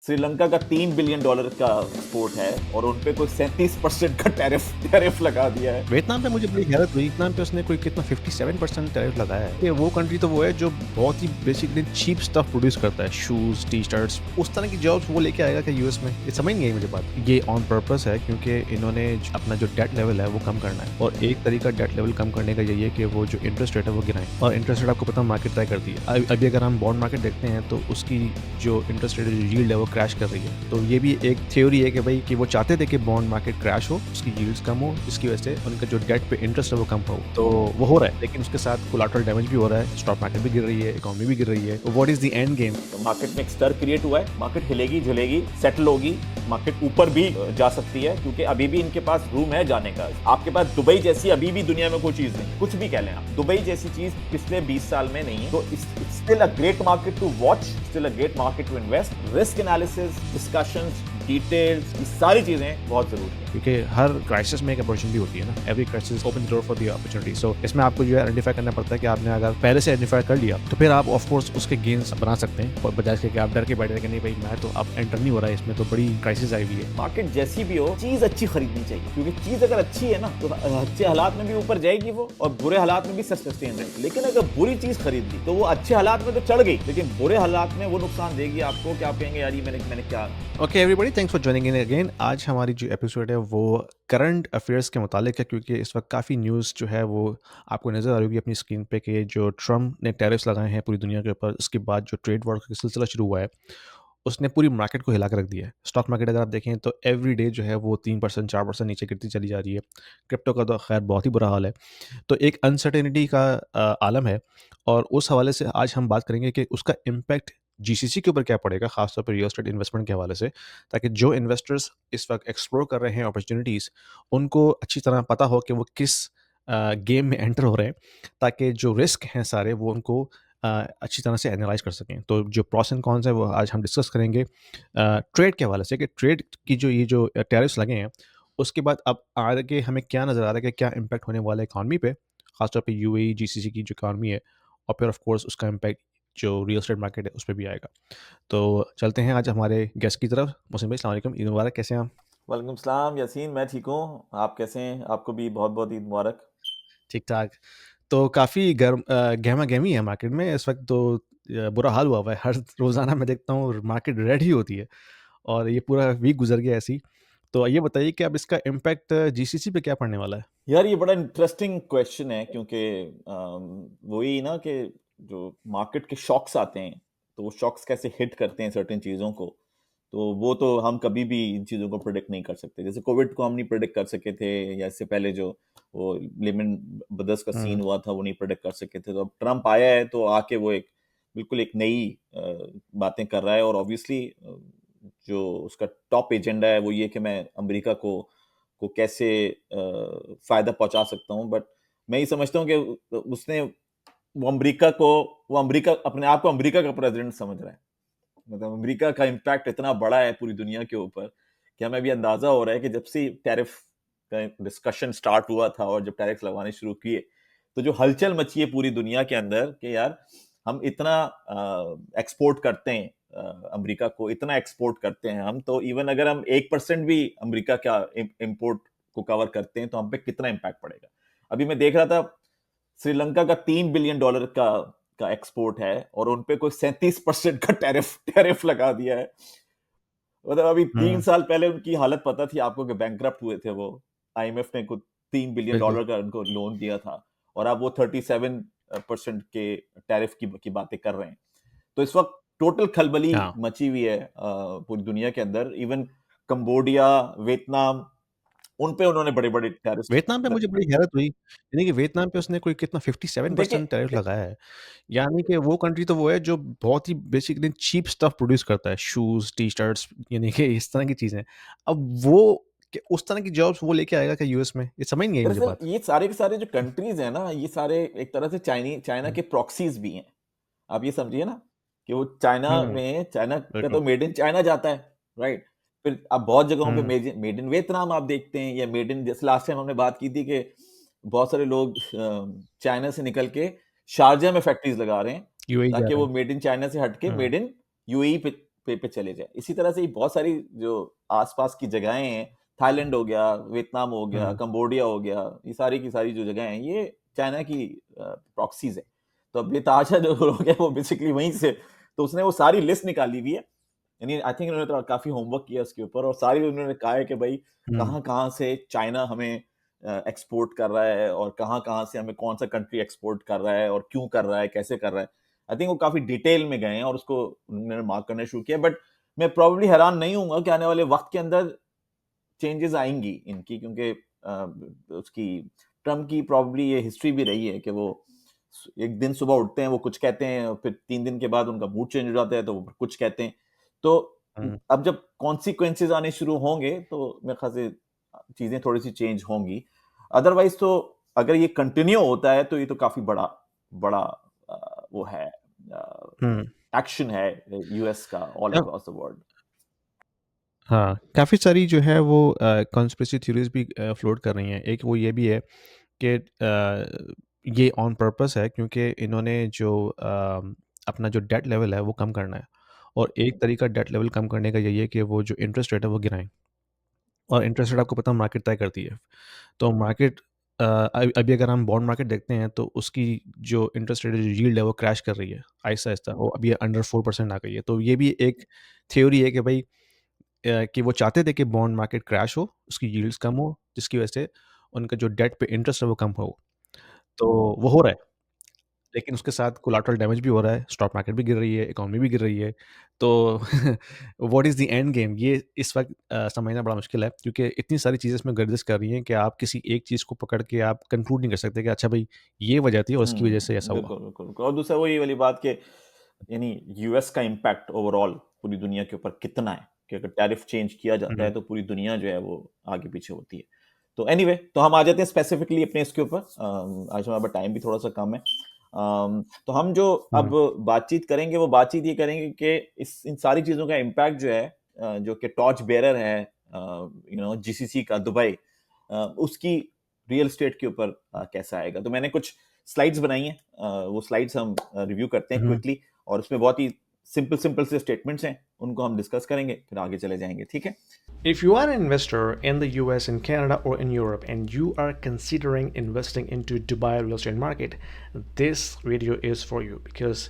श्रीलंका का $3 बिलियन का एक्सपोर्ट है और उन पे कोई 37% का टैरिफ लगा दिया है। वियतनाम पे मुझे बड़ी हैरत हुई, वियतनाम पे उसने कोई कितना 57% टैरिफ लगाया है। ये वो कंट्री तो वो है जो बहुत ही बेसिकली चीप स्टफ प्रोड्यूस करता है, शूज, टी-शर्ट्स, उस तरह की जॉब्स वो लेके आएगा कि यूएस में। ये समझ नहीं आई मुझे बात। ये ऑन पर्पस है क्योंकि इन्होंने अपना जो डेट लेवल है वो कम करना है और एक तरीका डेट लेवल कम करने का यही है कि वो जो इंटरेस्ट रेट है वो गिराएं। और इंटरेस्ट रेट आपको पता है मार्केट तय करती है। अभी अगर हम बॉन्ड मार्केट देखते हैं तो उसकी जो इंटरेस्ट रेट यील्ड है वो क्रैश कर रही है। तो ये भी एक थ्योरी है कि भाई कि वो चाहते थे कि बॉन्ड मार्केट क्रैश हो, उसकी यील्ड्स कम हो, इसकी वजह से उनका जो डेट पे इंटरेस्ट है वो कम हो। तो वो हो रहा है, लेकिन उसके साथ कोलैटरल डैमेज भी हो रहा है, स्टॉक मार्केट भी गिर रही है, इकोनॉमी भी गिर रही है। तो what is the end game? तो मार्केट में एक स्टर क्रिएट हुआ है, मार्केट हिलेगी झुलेगी, सेटल होगी, मार्केट ऊपर भी जा सकती है क्योंकि अभी भी इनके पास रूम है जाने का। आपके पास दुबई जैसी अभी भी दुनिया में कोई चीज नहीं, कुछ भी कह लें आप, दुबई जैसी चीज पिछले 20 साल में नहीं है। तो still a great market to watch, still a great market to invest. Risk analysis, discussions, details, ये सारी चीजें बहुत जरूरी है क्योंकि हर क्राइसिस में एक अपॉर्चुनिटी होती है ना। Every crisis open the door for the opportunity. So इसमें आपको जो है आइडेंटिफाई करना पड़ता है कि आपने अगर पहले से आइडेंटिफाई कर लिया तो फिर आप ऑफ कोर्स उसके गेन्स बना सकते हैं और बजाय इसके कि आप डर के बैठे कि नहीं भाई मैं तो अब एंटर नहीं हो रहा है इसमें, तो बड़ी क्राइसिस आई हुई है। मार्केट जैसी भी हो, चीज अच्छी खरीदनी चाहिए क्योंकि चीज अगर अच्छी है ना तो अच्छे हालात में भी ऊपर जाएगी वो और बुरे हालात में भी सस्टेन रहेगी। लेकिन अगर बुरी चीज खरीद ली तो वो अच्छे हालात में तो चढ़ गई लेकिन बुरे हालात में वो नुकसान देगी आपको। क्या आप कहेंगे यार ये मैंने क्या। Okay everybody, thanks for joining in again. आज हमारी जो एपिसोड है वो करंट अफेयर्स के मुतालिक है क्योंकि इस वक्त काफ़ी न्यूज़ जो है वो आपको नज़र आ रही होगी अपनी स्क्रीन पे कि जो ट्रम्प ने टैरिफ्स लगाए हैं पूरी दुनिया के ऊपर, उसके बाद जो ट्रेड वॉर का सिलसिला शुरू हुआ है उसने पूरी मार्केट को हिला कर रख दिया है। स्टॉक मार्केट अगर आप देखें तो एवरी डे जो है वो 3% 4% नीचे गिरती चली जा रही है। क्रिप्टो का तो खैर बहुत ही बुरा हाल है। तो एक अनसर्टेनिटी का आलम है और उस हवाले से आज हम बात करेंगे कि उसका इम्पैक्ट जीसीसी के ऊपर क्या पड़ेगा, खासतौर पर रियल एस्टेट इन्वेस्टमेंट के हवाले से, ताकि जो इन्वेस्टर्स इस वक्त एक्सप्लोर कर रहे हैं अपॉर्चुनिटीज़, उनको अच्छी तरह पता हो कि वो किस गेम में एंटर हो रहे हैं, ताकि जो रिस्क हैं सारे वो उनको अच्छी तरह से एनालाइज कर सकें। तो जो प्रॉस एंड कॉन्स है वो आज हम डिस्कस करेंगे ट्रेड के हवाले से कि ट्रेड की जो ये जो टैरिफ्स लगे हैं उसके बाद अब आगे हमें क्या नज़र आ रहा है कि क्या इम्पैक्ट होने वाला है इकॉनमी पे, खासतौर पे यूएई जीसीसी की जो इकॉनमी है, और फिर ऑफ कोर्स उसका इम्पैक्ट जो रियल एस्टेट मार्केट है उस पर भी आएगा। तो चलते हैं आज हमारे गेस्ट की तरफ। मोहसिन भाई अस्सलाम वालेकुम, ईद मुबारक, कैसे हैं आप? वालेकुम सलाम यासीन, मैं ठीक हूँ। आप कैसे हैं? आपको भी बहुत बहुत ईद मुबारक। ठीक ठाक। तो काफ़ी गहमा गहमी है मार्केट में इस वक्त। तो बुरा हाल हुआ हुआ है, हर रोज़ाना मैं देखता हूँ मार्केट रेड ही होती है और ये पूरा वीक गुजर गया ऐसी। तो ये बताइए कि अब इसका इम्पैक्ट जीसीसी पे क्या पड़ने वाला है? यार ये बड़ा इंटरेस्टिंग क्वेश्चन है क्योंकि वही ना कि जो मार्केट के शॉक्स आते हैं तो वो शॉक्स कैसे हिट करते हैं सर्टेन चीज़ों को, तो वो तो हम कभी भी इन चीज़ों को प्रिडिक्ट नहीं कर सकते। जैसे कोविड को हम नहीं प्रिडिक्ट कर सके थे या इससे पहले जो वो लेमन ब्रदर्स का सीन हुँ। हुआ था वो नहीं प्रिडिक्ट कर सके थे। तो अब ट्रम्प आया है तो आके वो एक बिल्कुल एक नई बातें कर रहा है और ऑब्वियसली जो उसका टॉप एजेंडा है वो ये कि मैं अमेरिका को कैसे फायदा पहुंचा सकता हूं। बट मैं ये समझता हूं कि उसने वो अमेरिका अपने आप को अमेरिका का प्रेसिडेंट समझ रहा है। मतलब अमेरिका का इम्पैक्ट इतना बड़ा है पूरी दुनिया के ऊपर कि हमें भी अंदाजा हो रहा है कि जब से टैरिफ का डिस्कशन स्टार्ट हुआ था और जब टैरिफ लगवाने शुरू किए तो जो हलचल मची है पूरी दुनिया के अंदर कि यार हम इतना एक्सपोर्ट करते हैं, अमेरिका को इतना एक्सपोर्ट करते हैं हम, तो इवन अगर हम 1% भी अमेरिका का इम्पोर्ट को कवर करते हैं तो हम पे कितना इम्पैक्ट पड़ेगा। अभी मैं देख रहा था श्रीलंका का $3 बिलियन का एक्सपोर्ट है और उनपे कोई 37% का टैरिफ लगा दिया है। मतलब अभी तीन हुँ, साल पहले उनकी हालत पता थी आपको कि बैंकरप्ट हुए थे वो। आईएमएफ ने कुछ $3 बिलियन बिल्कुल। का उनको लोन दिया था और अब वो 37% के टैरिफ की बातें कर रहे हैं। तो इस वक्त टोटल खलबली हाँ। मची हुई है पूरी दुनिया के अंदर। इवन कंबोडिया, वियतनाम, उन पे उन्होंने बड़े बड़े टैरिफ वियतनाम पे मुझे लगाए। बड़ी हैरत हुई, यानी कि वियतनाम पे उसने कोई कितना 57% टैरिफ देखिए लगाया है। यानी कि वो कंट्री तो वो है जो बहुत ही बेसिकली चीप स्टफ प्रोड्यूस करता है, शूज़, टी-शर्ट्स, यानी कि इस तरह की चीज़ें। अब वो उस तरह की जॉब्स वो लेके आएगा क्या यूएस में? ये समझ नहीं आई मुझे दरअसल बात। ये सारे के सारे जो कंट्रीज हैं ना ये सारे एक तरह से चाइना हुँ, के प्रॉक्सीज भी हैं। आप ये समझिए ना कि वो चाइना हुँ, में चाइना का बिल्कुल। तो मेड इन चाइना जाता है, राइट। फिर अब बहुत जगहों पे हुँ, मेड इन वियतनाम आप देखते हैं या मेड इन, जैसे लास्ट टाइम हमने बात की थी कि बहुत सारे लोग चाइना से निकल के शारजा में फैक्ट्रीज लगा रहे हैं यूएई जा ताकि रहे वो हैं। मेड इन चाइना से हटके हुँ, मेड इन यूएई पे पे चले जाए। इसी तरह से बहुत सारी जो आसपास की जगहें हैं, थाईलैंड हो गया, वियतनाम हो गया, कंबोडिया हो गया, ये सारी की सारी जो जगह हैं ये चाइना की प्रॉक्सीज है। तो अब ये ताजा जो लोग हैं वो बेसिकली वहीं से, तो उसने वो सारी लिस्ट निकाली हुई है। यानी आई थिंक उन्होंने तो काफी होमवर्क किया उसके ऊपर, और सारी उन्होंने कहा है कि भाई कहाँ कहाँ से चाइना हमें एक्सपोर्ट कर रहा है, और कहाँ कहाँ से हमें कौन सा कंट्री एक्सपोर्ट कर रहा है, और क्यों कर रहा है, कैसे कर रहा है। आई थिंक वो काफी डिटेल में गए हैं और उसको उन्होंने मार्क करना शुरू किया। बट मैं प्रॉब्ली हैरान नहीं हूँ कि आने वाले वक्त के अंदर चेंजेस आएंगी इनकी, क्योंकि उसकी ट्रम्प की प्रॉब्ली ये हिस्ट्री भी रही है कि वो एक दिन सुबह उठते हैं वो कुछ कहते हैं, और फिर 3 दिन के बाद उनका मूड चेंज हो जाता है तो वो कुछ कहते हैं। तो अब जब कॉन्सिक्वेंसेज आने शुरू होंगे तो मेरे ख्याल से चीजें थोड़ी सी चेंज होंगी। अदरवाइज तो अगर ये कंटिन्यू होता है तो ये तो काफी बड़ा बड़ा वो है, एक्शन है यूएस का ऑल अक्रॉस द वर्ल्ड। हाँ, काफ़ी सारी जो है वो कॉन्स्पिरेसी थ्योरीज़ भी फ्लोट कर रही हैं। एक वो ये भी है कि ये ऑन पर्पस है क्योंकि इन्होंने जो अपना जो डेट लेवल है वो कम करना है, और एक तरीका डेट लेवल कम करने का यही है कि वो जो इंटरेस्ट रेट है वो गिराएँ, और इंटरेस्ट रेट आपको पता है मार्केट तय करती है। तो मार्केट अभी अगर हम बॉन्ड मार्केट देखते हैं तो उसकी जो इंटरेस्ट रेट जो यील्ड है वो क्रैश कर रही है आहिस्ता-आहिस्ता, वो अभी अंडर 4% आ गई है। तो ये भी एक थ्योरी है कि भई कि वो चाहते थे कि बॉन्ड मार्केट क्रैश हो, उसकी यील्ड्स कम हो, जिसकी वजह से उनका जो डेट पे इंटरेस्ट है वो कम हो। तो वो हो रहा है, लेकिन उसके साथ कोलैटरल डैमेज भी हो रहा है, स्टॉक मार्केट भी गिर रही है, इकॉनमी भी गिर रही है। तो what is the end game? ये इस वक़्त समझना बड़ा मुश्किल है, क्योंकि इतनी सारी चीज़ें इसमें गर्दिश कर रही हैं कि आप किसी एक चीज़ को पकड़ के आप कंक्लूड नहीं कर सकते कि अच्छा भई ये वजह थी और इसकी वजह से ऐसा हुआ। बिल्कुल बिल्कुल बिल्कुल। और दूसरा वही वाली बात कि यानी यूएस का इम्पैक्ट ओवरऑल पूरी दुनिया के ऊपर कितना है, कि अगर टैरिफ चेंज किया जाता है हुँ, तो पूरी दुनिया जो है वो आगे पीछे होती है। तो एनीवे तो हम आ जाते हैं स्पेसिफिकली अपने इसके ऊपर। आज हमारा टाइम भी थोड़ा सा कम है। तो हम जो अब हुँ, बातचीत करेंगे वो बातचीत ये करेंगे कि इस इन सारी चीज़ों का इम्पैक्ट जो है, जो कि टॉर्च बेयरर है जीसीसी का दुबई, उसकी रियल एस्टेट के ऊपर कैसा आएगा। तो मैंने कुछ स्लाइड्स बनाई हैं, वो स्लाइड्स हम रिव्यू करते हैं हुँ। क्विकली, और उसमें बहुत ही सिंपल सिंपल से स्टेटमेंट्स हैं, उनको हम डिस्कस करेंगे फिर आगे चले जाएंगे, ठीक है। If you are an investor in the US, in Canada, or in Europe, and you are considering investing into Dubai real estate market, this video is for you, because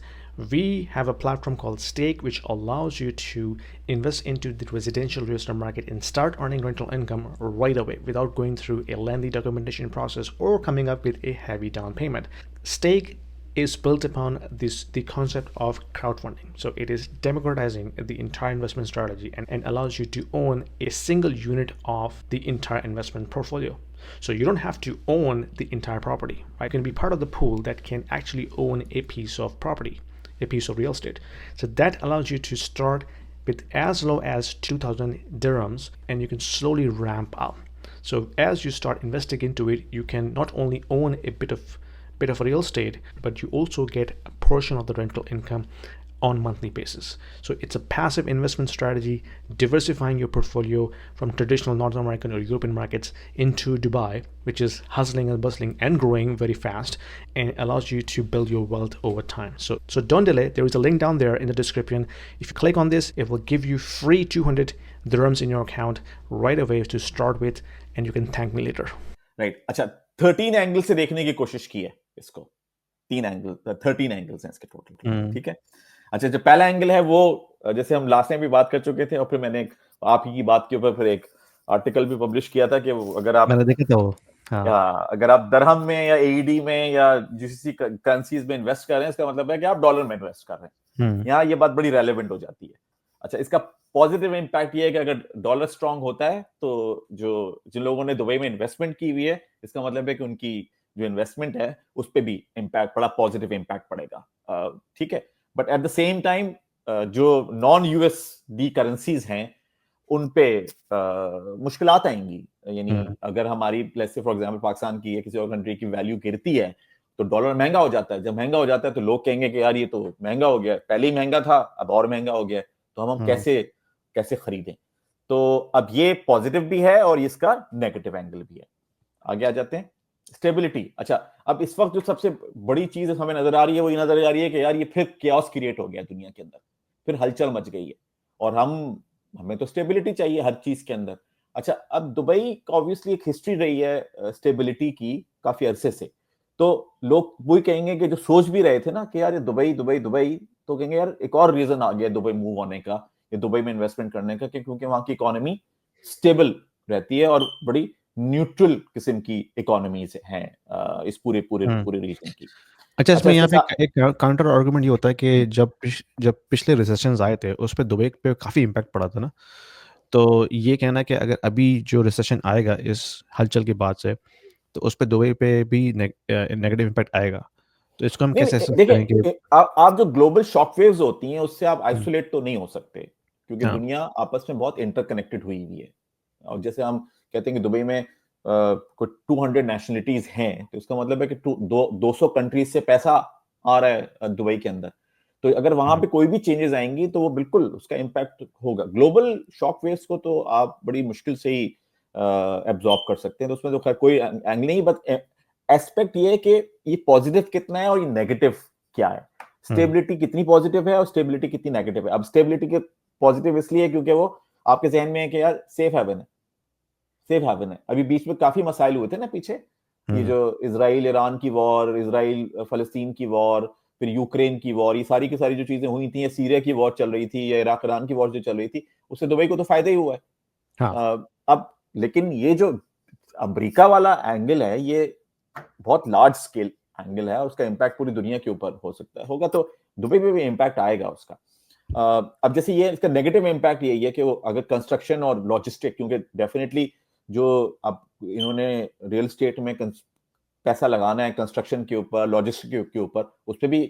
we have a platform called Stake, which allows you to invest into the residential real estate market and start earning rental income right away without going through a lengthy documentation process or coming up with a heavy down payment. Stake is built upon the concept of crowdfunding. So it is democratizing the entire investment strategy, and allows you to own a single unit of the entire investment portfolio. So you don't have to own the entire property, right? You can be part of the pool that can actually own a piece of property, a piece of real estate. So that allows you to start with as low as 2,000 dirhams, and you can slowly ramp up. So as you start investing into it, you can not only own a bit of real estate, but you also get a portion of the rental income on monthly basis. So it's a passive investment strategy, diversifying your portfolio from traditional North American or European markets into Dubai, which is hustling and bustling and growing very fast, and allows you to build your wealth over time. So don't delay. There is a link down there in the description. If you click on this, it will give you free 200 dirhams in your account right away to start with, and you can thank me later. Right, अच्छा 13 angle से देखने की कोशिश की है इसको। 13 angles हैं इसके टोटल, ठीक है। अच्छा, जो पहला एंगल है वो जैसे हम लास्ट टाइम भी बात कर चुके थे, और फिर मैंने आप ही की बात के ऊपर फिर एक आर्टिकल भी पब्लिश किया था कि अगर आप मैंने देखा था वो। हाँ। अगर आप दरहम में या एईडी में या जीसीसी करेंसीज में इन्वेस्ट कर रहे हैं, इसका मतलब है कि आप डॉलर में इन्वेस्ट कर रहे हैं। यहाँ ये बात बड़ी रेलेवेंट हो जाती है। अच्छा, इसका पॉजिटिव इम्पैक्ट ये है कि अगर डॉलर स्ट्रांग होता है तो जो जिन लोगों ने दुबई में इन्वेस्टमेंट की हुई है, इसका मतलब है कि उनकी जो इन्वेस्टमेंट है उस पर भी इम्पैक्ट, बड़ा पॉजिटिव इम्पैक्ट पड़ेगा, ठीक है। But at the same time जो नॉन यूएसडी करेंसीज हैं उन पे मुश्किलात आएंगी। यानी अगर हमारी let's say for example Pakistan की या किसी और कंट्री की वैल्यू गिरती है तो डॉलर महंगा हो जाता है। जब महंगा हो जाता है तो लोग कहेंगे कि यार ये तो महंगा हो गया, पहले ही महंगा था अब और महंगा हो गया, तो हम कैसे कैसे खरीदें। तो अब ये पॉजिटिव भी है और इसका नेगेटिव एंगल भी है। आगे आ जाते हैं, स्टेबिलिटी। अच्छा, अब इस वक्त जो सबसे बड़ी चीज हमें नजर आ रही है वो ये नजर आ रही है कि यार ये फिर केओस क्रिएट हो गया दुनिया के अंदर, फिर हलचल मच गई है। और हमें तो स्टेबिलिटी चाहिए हर चीज के अंदर। अच्छा, अब दुबई का ऑब्वियसली एक हिस्ट्री रही है स्टेबिलिटी की काफी अरसे से। तो लोग वही कहेंगे कि जो सोच भी रहे थे ना कि यार ये दुबई दुबई दुबई, तो कहेंगे यार एक और रीजन आ गया दुबई मूव होने का, ये दुबई में इन्वेस्टमेंट करने का, क्योंकि वहां की इकोनॉमी स्टेबल रहती है और बड़ी न्यूट्रल किस्म की इकोनॉमीज हैं इस पूरे पूरे हुँ। पूरे रीजन की। अच्छा, अच्छा, इसमें इसके यहाँ पे साथ एक काउंटर आर्गुमेंट ये होता है कि जब पिछले रिसेशंस आए थे, उस पे दुबई पे काफ़ी इम्पैक्ट पड़ा था ना। तो ये कहना है कि अगर अभी जो रिसेशन आएगा इस हलचल के बाद से, तो उस पे दुबई पे भी नेगेटिव इम्पैक्ट आएगा। तो इसको हम नहीं कैसे नहीं, असेस देखिए, करें कि आप जो ग्लोबल शॉकवेव्स होती हैं उससे आप हुँ, आइसोलेट तो नहीं हो सकते, क्योंकि हाँ, दुनिया आपस में बहुत इंटरकनेक्टेड हुई हुई है। और जैसे हम कहते हैं कि दुबई में कुछ 200 नेशनलिटीज हैं, तो इसका मतलब है कि 200 कंट्रीज से पैसा आ रहा है दुबई के अंदर। तो अगर वहां हुँ, पे कोई भी चेंजेस आएंगी तो वो बिल्कुल उसका इम्पैक्ट होगा। ग्लोबल शॉक वेव्स को तो आप बड़ी मुश्किल से ही एब्जॉर्ब कर सकते हैं, तो उसमें तो खैर कोई एंगल नहीं। बट एस्पेक्ट ये है कि ये पॉजिटिव कितना है और ये नेगेटिव क्या है। हुँ, स्टेबिलिटी कितनी पॉजिटिव है और स्टेबिलिटी कितनी नेगेटिव है। अब स्टेबिलिटी के पॉजिटिव इसलिए है क्योंकि वो आपके जहन में है कि यार सेफ हेवन है, सेफ हेवन है। अभी बीच में काफी मसाइल हुए थे ना पीछे, ये हुँ, जो इसराइल ईरान की वॉर, इसराइल फलस्तीन की वॉर, फिर यूक्रेन की वॉर, ये सारी की सारी जो चीजें हुई थी, या सीरिया की वॉर चल रही थी, या इराक ईरान की वॉर जो चल रही थी, उससे दुबई को तो फायदा ही हुआ है। हाँ, अब लेकिन ये जो अमेरिका वाला एंगल है, ये बहुत लार्ज स्केल एंगल है और उसका इम्पैक्ट पूरी दुनिया के ऊपर हो सकता है, होगा तो दुबई में भी इम्पैक्ट आएगा उसका। अब जैसे ये इसका नेगेटिव इम्पैक्ट यही है कि वो अगर कंस्ट्रक्शन और लॉजिस्टिक, क्योंकि डेफिनेटली जो अब इन्होंने रियल स्टेट में पैसा लगाना है कंस्ट्रक्शन के ऊपर, लॉजिस्टिक के ऊपर, उस पर भी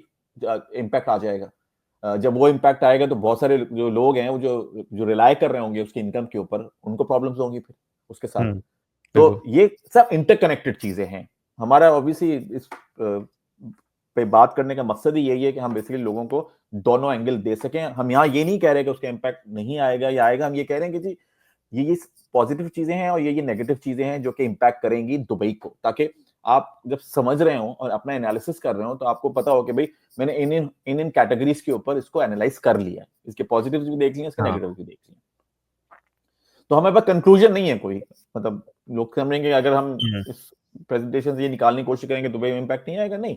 इम्पैक्ट आ जाएगा। जब वो इम्पैक्ट आएगा तो बहुत सारे जो लोग हैं वो जो जो रिलाय कर रहे होंगे उसकी इनकम के ऊपर, उनको प्रॉब्लम्स होंगी फिर उसके साथ। हुँ, तो बिल्कुल। ये सब इंटरकनेक्टेड चीजें हैं। हमारा ऑब्वियसली इस पे बात करने का मकसद ही यही है कि हम बेसिकली लोगों को दोनों एंगल दे सकें। हम यहाँ ये नहीं कह रहे कि उसका इम्पैक्ट नहीं आएगा या आएगा, हम ये कह रहे हैं कि जी ये पॉजिटिव चीजें हैं और ये नेगेटिव चीजें हैं जो कि इम्पैक्ट करेंगी दुबई को, ताकि आप जब समझ रहे हो और अपना एनालिसिस कर रहे हो तो आपको पता हो कि भाई मैंने इन कैटेगरीज के ऊपर इसको एनालाइज कर लिया है, इसके पॉजिटिव भी देख लिया, इसके हाँ, नेगेटिव भी देख लिया। तो हमें पास कंक्लूजन नहीं है कोई, मतलब लोग समझेंगे अगर हम हुँ। इस प्रेजेंटेशन से ये निकालने की कोशिश करेंगे दुबई में इम्पैक्ट नहीं आएगा, नहीं,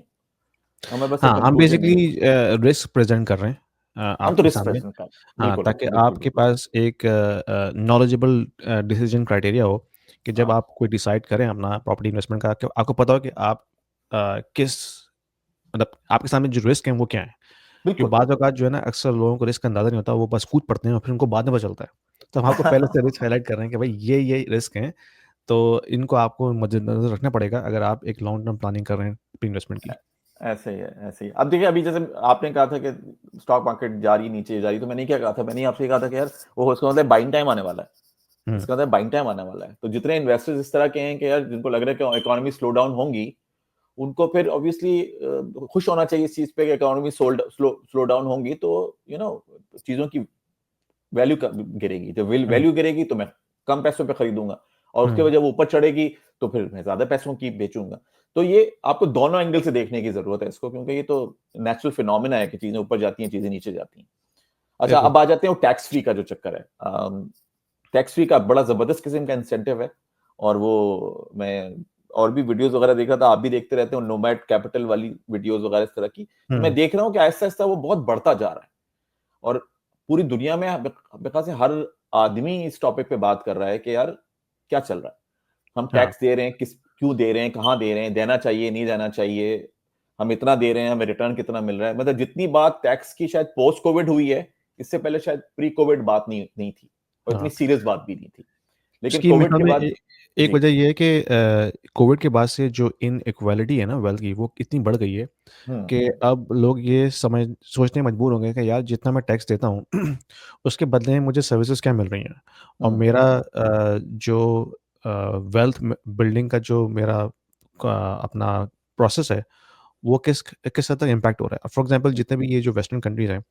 हमें बस एक हाँ, हम कंक्लूजन नहीं है। बेसिकली रिस्क प्रेज़ेंट कर रहे हैं हम तो आपके रिस्क सामने। प्रेजेंट कर, हाँ, बिल्कुल ताकि बिल्कुल आपके बिल्कुल। पास एक नॉलेजेबल डिसीजन क्राइटेरिया हो कि जब हाँ, आप कोई डिसाइड करें अपना प्रॉपर्टी इन्वेस्टमेंट का, कि आपको पता हो कि आप किस मतलब आपके सामने जो रिस्क हैं वो क्या हैं। क्योंकि बिल्कुल बाद बिल्कुल। औक़ात जो है ना, अक्सर लोगों को रिस्क का अंदाज़ा नहीं होता, वो बस कूद पड़ते हैं और फिर उनको बाद में पता चलता है। तो हम आपको पहले से रिस्क हाइलाइट कर रहे हैं कि भाई ये रिस्क हैं, तो इनको आपको मद्देनज़र रखना पड़ेगा अगर आप एक लॉन्ग टर्म प्लानिंग कर रहे हैं अपनी इन्वेस्टमेंट की। ऐसे ही है, ऐसे ही। अब देखिए, अभी जैसे आपने कहा था कि स्टॉक मार्केट जा रही नीचे जा रही, तो मैंने क्या कहा था, मैंने आपसे कहा था कि यार वो उसका मतलब बाइंग टाइम आने वाला है, हुँ, इसका मतलब बाइंग टाइम आने वाला है। तो जितने इन्वेस्टर्स इस तरह के हैं कि यार जिनको लग रहा है कि इकोनॉमी स्लो डाउन होंगी, उनको फिर ऑब्वियसली खुश होना चाहिए इस चीज पे कि इकोनॉमी स्लो स्लो डाउन होंगी तो चीजों की वैल्यू गिरेगी। जब हुँ, वैल्यू गिरेगी तो मैं कम पैसों पे खरीदूंगा, और उसके हुँ, बाद जब ऊपर चढ़ेगी तो फिर मैं ज्यादा पैसों की बेचूंगा। तो ये आपको दोनों एंगल से देखने की जरूरत है इसको, क्योंकि ये तो नेचुरल फिनोमिना है कि चीजें ऊपर जाती हैं, चीजें नीचे जाती हैं। अच्छा, बिल्कुल। अब आ जाते हैं टैक्स फ्री का जो चक्कर है। टैक्स फ्री का बड़ा जबरदस्त किस्म का इंसेंटिव है, और वो मैं और भी वीडियोस वगैरह देख रहा था, आप भी देखते रहते हो नोमैड कैपिटल वाली वीडियोस वगैरह इस तरह की, तो मैं हुँ, देख रहा हूँ कि आहिस्ता आहिस्ता वो बहुत बढ़ता जा रहा है। और पूरी दुनिया में मेरे ख्याल से हर आदमी इस टॉपिक पे बात कर रहा है कि यार क्या चल रहा है, हम हाँ, टैक्स दे रहे हैं, किस क्यों दे रहे हैं, कहाँ दे रहे हैं, देना चाहिए नहीं देना चाहिए, हम इतना दे रहे हैं, हमें रिटर्न कितना मिल रहा है। मतलब जितनी बात टैक्स की शायद पोस्ट कोविड हुई है, इससे पहले शायद प्री कोविड बात नहीं नहीं थी, और इतनी हाँ। सीरियस बात भी नहीं थी, लेकिन इसकी मेरे कोविड ख्याल के में बाद। एक जी। वजह ये है कि कोविड के बाद से जो इनइक्वालिटी है ना वेल्थ की, वो इतनी बढ़ गई है कि हम्म। अब लोग ये सोचने मजबूर हो गए कि यार जितना मैं टैक्स देता हूँ उसके बदले में मुझे सर्विसेज क्या मिल रही हैं, और मेरा हम्म। जो वेल्थ बिल्डिंग का जो मेरा अपना प्रोसेस है, वो किस हद तक इम्पैक्ट हो रहा है। फॉर एग्जांपल जितने भी ये जो वेस्टर्न कंट्रीज हैं,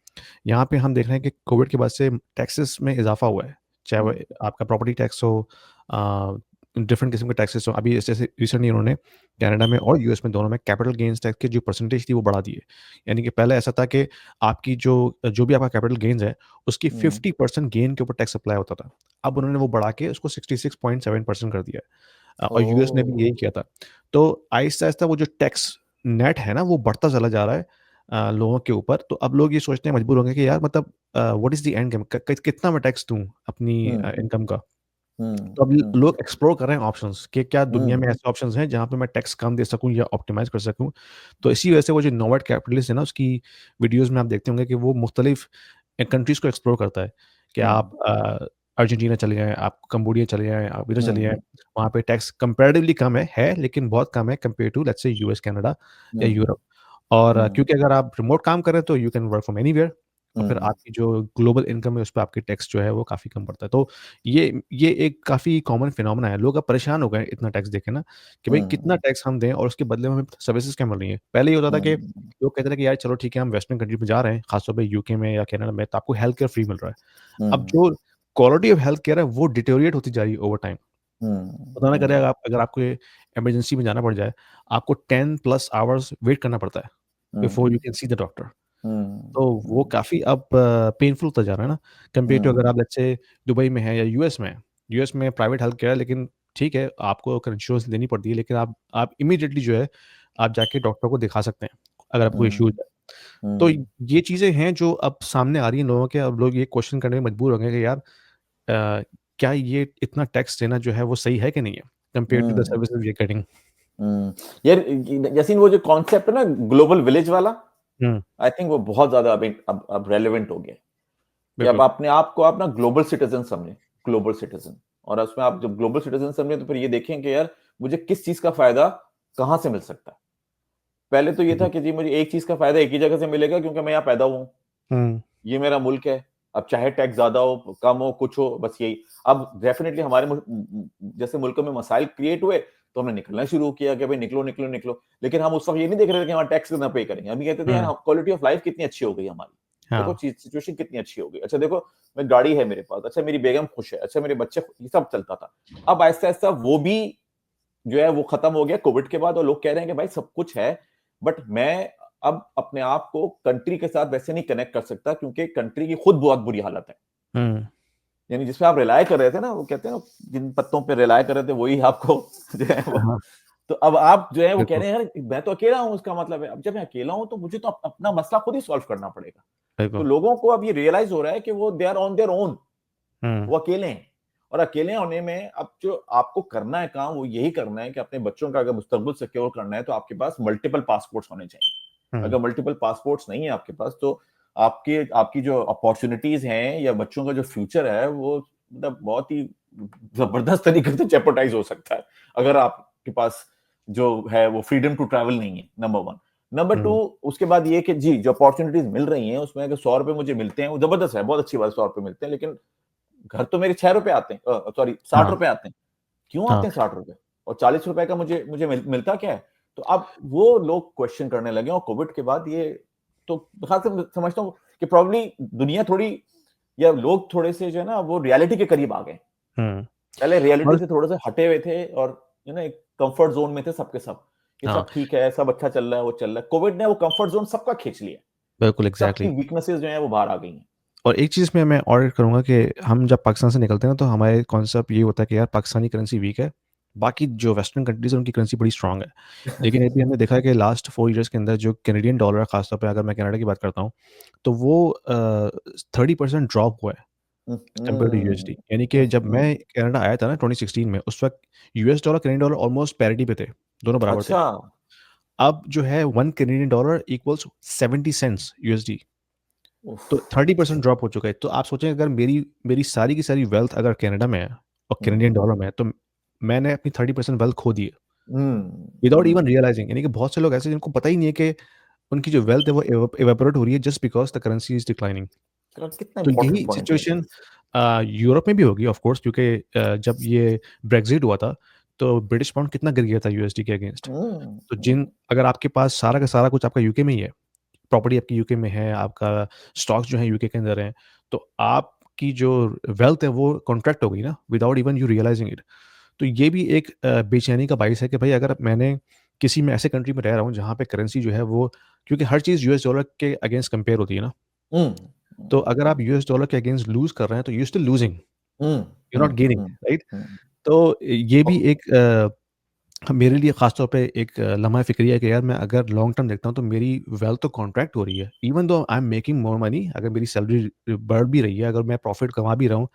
यहाँ पे हम देख रहे हैं कि कोविड के बाद से टैक्सेस में इजाफा हुआ है, चाहे वो हम्म। आपका प्रॉपर्टी टैक्स हो, डिफरेंट किस्म के टैक्सेस हो। अभी जैसे रिसेंटली उन्होंने कनाडा में और यूएस में दोनों में कैपिटल गेन्स टैक्स की जो परसेंटेज थी वो बढ़ा दी है। यानी कि पहले ऐसा था कि आपकी जो जो भी आपका कैपिटल गेन्स है, उसकी हम्म। 50% गेन के ऊपर टैक्स अप्लाई होता था। अब उन्होंने वो बढ़ा के उसको 66.7% कर दिया है। और यूएस ने भी ओ। यही किया था। तो आहिस्ता-आहिस्ता वो जो टैक्स नेट है ना, वो बढ़ता चला जा रहा है लोगों के ऊपर। तो अब लोग ये सोचने मजबूर होंगे कि यार मतलब what is the end game? क क कितना मैं टैक्स दूँ अपनी हम्म। इनकम का? हम्म। तो अब हम्म। लोग एक्सप्लोर कर रहे हैं ऑप्शंस कि क्या दुनिया में हम्म। ऐसे ऑप्शंस हैं जहाँ पे मैं टैक्स कम दे सकूँ या ऑप्टिमाइज़ कर सकूँ। तो इसी वजह से वो जो नोवाड कैपिटलिस्ट है ना, उसकी वीडियोज़ में आप देखते होंगे कि वो मुख्तलिफ कंट्रीज़ को एक्सप्लोर करता है कि आप हम्म। अर्जेंटीना चले जाएँ, आप कंबोडिया चले जाएँ, आप इधर चले जाएँ। हम्म। वहाँ पे टैक्स कंपैरेटिवली कम है लेकिन बहुत कम है compare to let's say US, Canada या हम्म। यूरोप। और हम्म। क्योंकि अगर आप रिमोट काम कर रहे हैं तो you can work from anywhere और फिर हम्म। आपकी जो ग्लोबल इनकम है, उस पे आपकी टैक्स जो है वो काफ़ी कम पड़ता है। तो ये एक काफ़ी कॉमन फिनोमेना है। लोग अब परेशान हो गए हैं इतना टैक्स देके ना कि भाई कितना हम्म। टैक्स हम दें और उसके बदले में हमें सर्विसेज़ क्या मिल रही हैं। पहले ये होता था कि हम्म। लोग कहते थे कि यार चलो ठीक है, हम वेस्टर्न कंट्री में जा रहे हैं, खास तौर पे यूके में या कनाडा में, तो आपको हेल्थ केयर फ्री मिल रहा है। अब हम्म। जो क्वालिटी ऑफ हेल्थ केयर है वो डिटेरियोरेट होती जा रही है ओवर टाइम। खुदा ना करे हम्म। अगर आपको इमरजेंसी में जाना पड़ जाए, आपको 10 प्लस आवर्स वेट करना पड़ता है before hmm. You can see the doctor. तो वो हम्म। काफ़ी अब पेनफुल होता जा रहा है ना, कंपेयर टू अगर हम्म। आप लेट्स से दुबई में हैं या यूएस में हैं। यूएस में प्राइवेट हेल्थ केयर है लेकिन ठीक है, आपको अगर इंश्योरेंस देनी पड़ती है लेकिन आप इमीडिएटली जो है, आप जाके डॉक्टर को दिखा सकते हैं, अगर आपको इश्यूज़ हम्म। है। तो हम्म। ये चीज़ें हैं जो अब सामने आ रही हैं लोगों के, अब लोग ये क्वेश्चन करने में मजबूर हो गए कि यार क्या ये इतना टैक्स देना जो है वो सही है कि नहीं है, compare to the hmm. Services we are getting? Hmm. यार यासीन, वो जो कॉन्सेप्ट है ना ग्लोबल विलेज वाला, हुँ, आई थिंक वो बहुत ज्यादा अब रेलेवेंट हो गया है कि अब बिल्कुल। अपने आप को आप ना ग्लोबल सिटीजन समझें। Global citizen. और उसमें आप जब ग्लोबल सिटीजन समझें तो फिर ये देखें कि यार मुझे किस चीज का फायदा कहां से मिल सकता है। पहले तो ये था हुँ, कि जी मुझे एक चीज का फायदा एक ही जगह से मिलेगा क्योंकि मैं यहाँ पैदा हुआ हूं, हुँ, ये मेरा मुल्क है। अब चाहे टैक्स ज्यादा हो कम हो कुछ हो, बस यही। अब डेफिनेटली हमारे जैसे मुल्कों में मसाइल क्रिएट हुए तो हमने निकलना शुरू किया कि भाई निकलो निकलो निकलो। लेकिन हम उस वक्त ये नहीं देख रहे थे कि हमारा टैक्स कितना पे करेंगे। हम ये कहते थे यार हुँ, क्वालिटी ऑफ लाइफ कितनी अच्छी हो गई हमारी। देखो हाँ, सिचुएशन कितनी अच्छी हो गई। अच्छा देखो, मैं गाड़ी है मेरे पास, अच्छा मेरी बेगम खुश है, अच्छा मेरे बच्चे ये सब चलता था। अब आहिस्ता आहिस्ता वो भी जो है वो खत्म हो गया कोविड के बाद, और लोग कह रहे हैं कि भाई सब कुछ है, बट मैं अब अपने आप को कंट्री के साथ वैसे नहीं कनेक्ट कर सकता क्योंकि कंट्री की खुद बहुत बुरी हालत है। हुँ, यानी जिस पे आप रिलाय कर रहे थे ना, वो कहते हैं ना, जिन पत्तों पे रिलाय कर रहे थे वही आपको जो है वो। हाँ, तो अब आप जो है वो कह बिल्कुल, रहे हैं यार मैं तो अकेला हूं, उसका मतलब है अब जब मैं अकेला हूं तो मुझे तो अपना मसला खुद ही सॉल्व करना पड़ेगा। तो बिल्कुल। लोगों को अब ये रियलाइज हो रहा है कि वो they are on their own. Hmm, वो अकेले हैं। और अकेले होने में अब जो आपको करना है काम वो यही करना है कि अपने बच्चों का अगर मुस्तकबिल सिक्योर करना है तो आपके पास मल्टीपल पासपोर्ट्स होने चाहिए। हुँ, अगर मल्टीपल पासपोर्ट्स नहीं है आपके पास तो आपके आपकी जो अपॉर्चुनिटीज हैं या बच्चों का जो फ्यूचर है वो मतलब बहुत ही जबरदस्त तरीके से जेपरडाइज हो सकता है अगर आपके पास जो है वो फ्रीडम टू ट्रैवल नहीं है। Number one. नंबर टू, हुँ, उसके बाद ये कि जी जो अपॉर्चुनिटीज मिल रही हैं उसमें अगर 100 रुपए मुझे मिलते हैं वो जबरदस्त है, बहुत अच्छी बात है, 100 रुपए मिलते हैं, लेकिन घर तो मेरे 6 रुपए आते हैं, सॉरी 60 रुपए हाँ, आते हैं। क्यों हाँ, आते हैं 60 रुपए? और 40 रुपए का मुझे मुझे मिलता क्या है? तो अब वो लोग क्वेश्चन करने लगे और कोविड के बाद ये तो खास समझता हूँ कि प्रॉब्ली दुनिया थोड़ी या लोग थोड़े से जो है ना वो रियलिटी के करीब आ गए। हुँ, पहले रियलिटी और से थोड़े से हटे हुए थे और एक कंफर्ट जोन में थे सबके सब। ये हाँ, सब ठीक है, सब अच्छा चल रहा है, वो चल रहा है। कोविड ने वो कंफर्ट जोन सबका खींच लिया। बिल्कुल सबकी एग्ज़ैक्टली। वीकनेसेस जो है वो बाहर आ गई हैं। और एक चीज़ में मैं और ऐड करूँगा कि हम जब पाकिस्तान से निकलते हैं ना, तो हमारे कॉन्सेप्ट ये होता है कि यार पाकिस्तानी करेंसी वीक है, बाकी जो वेस्टर्न कंट्रीज़ हैं उनकी करेंसी बड़ी स्ट्रॉन्ग है। लेकिन अभी हमने देखा है कि लास्ट 4 ईयर्स के अंदर जो कैनेडियन डॉलर है, ख़ास तौर पे अगर मैं कनाडा की बात करता हूँ, तो वो 30% ड्रॉप हुआ है कंपेयर टू यूएसडी। यानी कि जब मैं कनाडा आया था ना 2016 में, उस वक़्त US dollar, Canadian dollar almost parity पे थे, दोनों बराबर थे। अच्छा। अब जो है 1 Canadian dollar equals 70 cents USD. उफ। तो 30% ड्रॉप हो चुका है। तो आप सोचें अगर मेरी मेरी सारी की सारी वेल्थ अगर कनाडा में है और कैनेडियन हम्म। डॉलर में है, तो मैंने अपनी 30% वेल्थ खो दी है, विदाउट इवन हम्म। रियलाइजिंग। यानी कि बहुत से लोग ऐसे हैं जिनको पता ही नहीं है कि उनकी जो वेल्थ है वो इवेपोरेट हो रही है just because the currency is declining. कितना तो इंपॉर्टेंट यही पॉइंट है। सिचुएशन यूरोप में भी होगी ऑफ कोर्स, क्योंकि जब ये ब्रेक्सिट हुआ था, तो ब्रिटिश पाउंड कितना गिर गया था यूएसडी के अगेंस्ट। तो जिन हम्म। अगर आपके पास सारा का सारा कुछ आपका यूके में ही है, प्रॉपर्टी आपकी यूके में है, आपका स्टॉक्स जो हैं यूके के अंदर हैं, तो आपकी जो वेल्थ है वो कॉन्ट्रैक्ट हो गई ना without even you realizing it. तो ये भी एक बेचैनी का बाइस है कि भाई अगर मैंने किसी में ऐसे कंट्री में रह रहा हूँ जहाँ पे करेंसी जो है वो, क्योंकि हर चीज़ यूएस डॉलर के अगेंस्ट कंपेयर होती है ना, हुँ, तो हुँ, अगर आप हुँ, यूएस डॉलर के अगेंस्ट लूज़ कर रहे हैं तो you still losing, hmm, you are hmm, not gaining, hmm, right? Hmm. तो ये भी एक मेरे लिए ख़ास तौर पे एक लम्हा फ़िक्री है कि यार मैं अगर लॉन्ग टर्म देखता हूँ तो मेरी वेल्थ तो कॉन्ट्रैक्ट हो रही है। Even though I am making more money, अगर मेरी सैलरी बढ़ भी रही है, अगर मैं प्रॉफ़िट कमा भी रहा हूँ,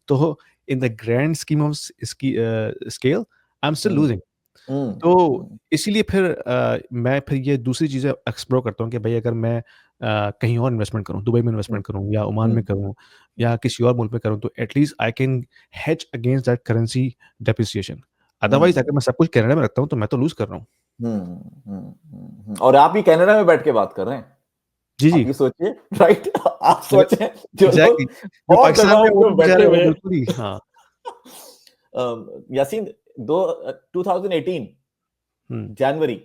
तो in the grand scheme of scale I am still hmm, losing. Hmm, तो हुँ, इसीलिए फिर मैं फिर ये दूसरी चीज़ें एक्सप्लोर करता हूँ कि भई अगर मैं कहीं और इन्वेस्टमेंट करूँ, दुबई में हुँ, इन्वेस्टमेंट करूँ या ओमान हुँ, में करूँ हुँ, या किसी और मुल्क में करूँ, तो at least I can hedge against that currency depreciation. Otherwise अगर हुँ, मैं सब कुछ कनाडा में रखता हूँ, तो मैं तो लूज़ कर रहा हूँ। हुँ, हुँ। और आप भी कनाडा में बैठ के बात कर रहे हैं। जी, आप जी। ये सोचिए, राइट? आप अगर सोचें जो एग्ज़ैक्टली, लोग जो और पाकिस्तान में जगहों हैं, वो पे तो बैठे बेचारे वो हुए हैं। बिल्कुल ही हाँ। यासीन 2018 हुँ, जनवरी,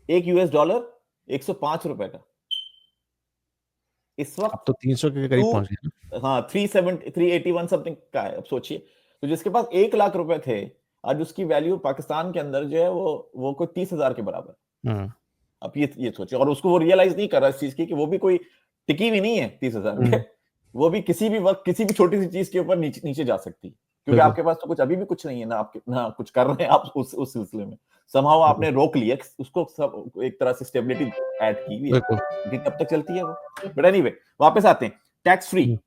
1 यूएस डॉलर ₹105 का। इस अब वक़्त तो 300 के करीब 2 पहुँच गए ना। हाँ, 370 381 समथिंग का है, अब सोचिए। तो जिसके पास ₹1,00,000 थे, आज उसकी वैल्यू पाकिस्तान के अंदर जो है वो कोई 30,000 के बराबर है। हुँ, आप ये सोचिए, और उसको वो रियलाइज़ नहीं कर रहा इस चीज़ की कि वो भी कोई टिकी हुई नहीं है 30,000 पे। हुँ, वो भी किसी भी वक़्त किसी भी छोटी-सी चीज़ के ऊपर नीचे नीचे जा सकती है। क्योंकि बिल्कुल, आपके पास तो कुछ अभी भी कुछ नहीं है, ना कुछ कर रहे हैं आप उस सिलसिले में। समहाउ बिल्कुल, आपने रोक लिया, उसको सब एक तरह से स्टेबिलिटी ऐड की हुई है। बिल्कुल। लेकिन कब तक चलती है वो? बट एनीवे वापस आते हैं, टैक्स फ्री। हुँ,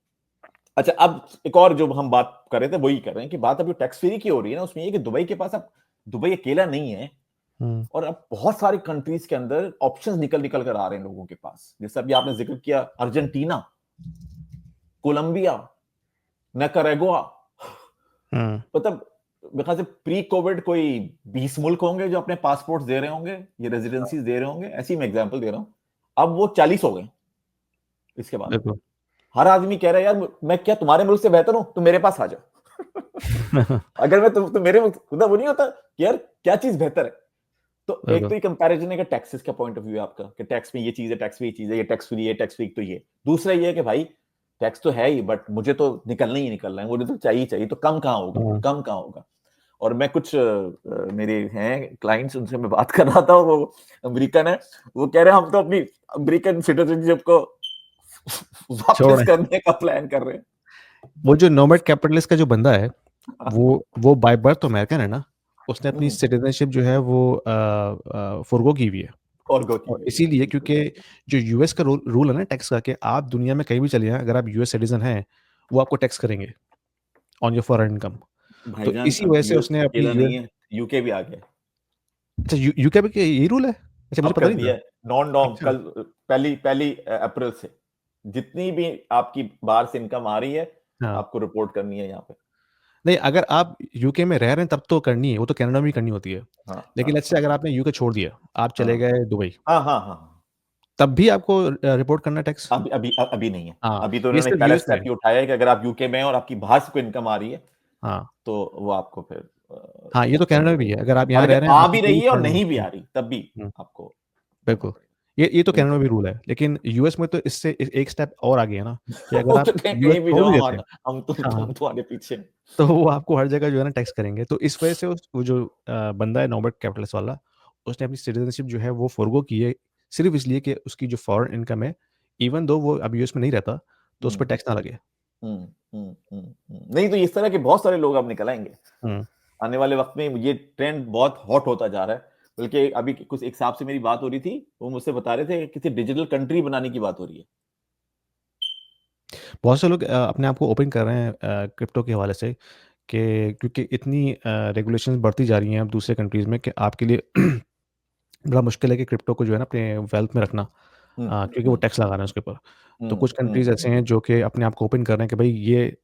अच्छा, अब एक और जो हम बात कर रहे थे वही कर रहे हैं कि बात अभी टैक्स फ्री की हो रही है ना, उसमें ये है कि दुबई के पास अब दुबई अकेला नहीं है, हुँ, और अब बहुत सारी कंट्रीज के अंदर ऑप्शंस निकल निकल कर आ रहे हैं लोगों के पास। जैसे अभी आपने जिक्र किया अर्जेंटीना, कोलंबिया, निकारागुआ। हुँ। मतलब मेरे ख्याल से प्री कोविड कोई 20 मुल्क होंगे जो अपने पासपोर्ट दे रहे होंगे, ये रेजिडेंसीज दे रहे होंगे, ऐसी मैं एग्जांपल दे रहा हूं। अब वो 40 हो गए इसके बाद। बिल्कुल। हर आदमी कह रहा है यार मैं क्या तुम्हारे मुल्क से बेहतर हूं, तुम मेरे पास आ जाओ। अगर मैं तुम मेरे मुल्क, खुदा वो नहीं होता कि यार क्या चीज बेहतर है। तो एक बिल्कुल। तो ये कंपैरिजन है कि टैक्सेस का पॉइंट ऑफ व्यू है आपका कि टैक्स में ये चीज है, टैक्स में ये चीज है, ये टैक्स फ्री है, टैक्स फ्री तो ये। दूसरा ये है कि भाई टैक्स तो है ही, बट मुझे तो निकलना ही निकलना है, मुझे तो चाहिए ही चाहिए, तो कम कहाँ होगा, हुँ, कम कहाँ होगा। और मैं कुछ मेरे हैं क्लाइंट्स, उनसे मैं बात कर रहा था, वो अमेरिकन है। वो कह रहे हैं हम तो अपनी अमेरिकन सिटीजनशिप को वापस छोड़ें। करने का प्लान कर रहे हैं। वो जो नोमैड कैपिटलिस्ट का जो बंदा है, वो बाय बर्थ तो अमेरिकन है ना? उसने अपनी हम्म, सिटीज़नशिप जो है वो फ़ॉरगो की हुई है। और गो की और हुई है, इसीलिए बिल्कुल। क्योंकि जो यूएस का रूल है ना टैक्स का, कि आप दुनिया में कहीं भी चले जाएँ, अगर आप यूएस सिटीज़न हैं, वो आपको टैक्स करेंगे ऑन योर फॉरेन इनकम। तो भाईजान इसी अब वजह से यूएस उसने अपनी अकेला नहीं यूएस है, यूके भी आ गया। अच्छा यूके में क्या यही रूल है? अच्छा, मुझे अब पता कर नहीं दिया था। है, नॉन डॉम अच्छा, कल, पहली पहली अप्रैल से जितनी भी आपकी बाहर से इनकम आ रही है, हाँ। आपको रिपोर्ट करनी है यहाँ पे। नहीं, अगर आप यूके में रह रहे हैं तब तो करनी है, वो तो कनाडा में भी करनी होती है। हाँ, हाँ, लेकिन लेट्स से हाँ, अगर आपने यूके छोड़ दिया, आप चले हाँ, गए दुबई, हाँ, हाँ, हाँ, हाँ। तब भी आपको रिपोर्ट करना है टैक्स? अभी नहीं है। हाँ, अभी तो ये उन्होंने सिर्फ़ पहला यूएस में स्टेप है। ये उठाया है कि अगर आप यूके में हैं और आपकी बाहर से कोई इनकम आ रही है, हाँ, तो वो आपको फिर हाँ, ये तो टैक्स कनाडा देना में भी है। पड़ेगा। अगर आप और यहाँ रह अगर रहे हैं, आ आपको भी कोई रही है और करंट नहीं नहीं भी है। आ रही, तब भी हुँ, आपको देना बिल्कुल। पड़ेगा। ये तो कनाडा बिल्कुल। में भी रूल है, लेकिन यूएस में तो इससे एक स्टेप और आगे है ना, कि अगर वो आप तो कहीं यूएस कहीं भी छोड़ जाओ, भी देते हैं, हम हाँ, तुम तुम्हारे पीछे हैं। तो वो आपको हर जगह जो है ना टैक्स करेंगे। तो इस वजह से उस वो जो बंदा है नॉर्बर्ट कैपिटलिस्ट वाला, उसने अपनी सिटीज़नशिप जो है वो फ़ॉरगो की है, सिर्फ़ इसलिए कि उसकी जो फ़ॉरेन इनकम है, इवन दो वो अब यूएस में नहीं रहता, तो उस पे हुँ। टैक्स ना लगे। हुँ, हुँ, हुँ, हुँ। नहीं तो इस तरह के बहुत सारे लोग अब निकल आएँगे। हुँ। आने वाले वक़्त में ये ट्रेंड बहुत हॉट होता जा रहा है। बल्कि अभी कुछ एक साहब से मेरी बात हो रही थी, वो मुझसे बता रहे थे कि किसी डिजिटल कंट्री बनाने की बात हो रही है। बहुत से लोग अपने आप को ओपन कर रहे हैं क्रिप्टो के हवाले से, कि क्योंकि इतनी रेगुलेशंस बढ़ती जा रही हैं अब दूसरे कंट्रीज़ में कि आपके लिए बड़ा मुश्किल है कि क्रिप्टो को जो है ना अपने वेल्थ में रखना, हुँ, क्योंकि वो हुँ, टैक्स लगा रहे हैं उसके ऊपर। तो हुँ, कुछ कंट्रीज़ हुँ, ऐसे हैं जो कि अपने आप को ओपन कर रहे हैं कि भाई ये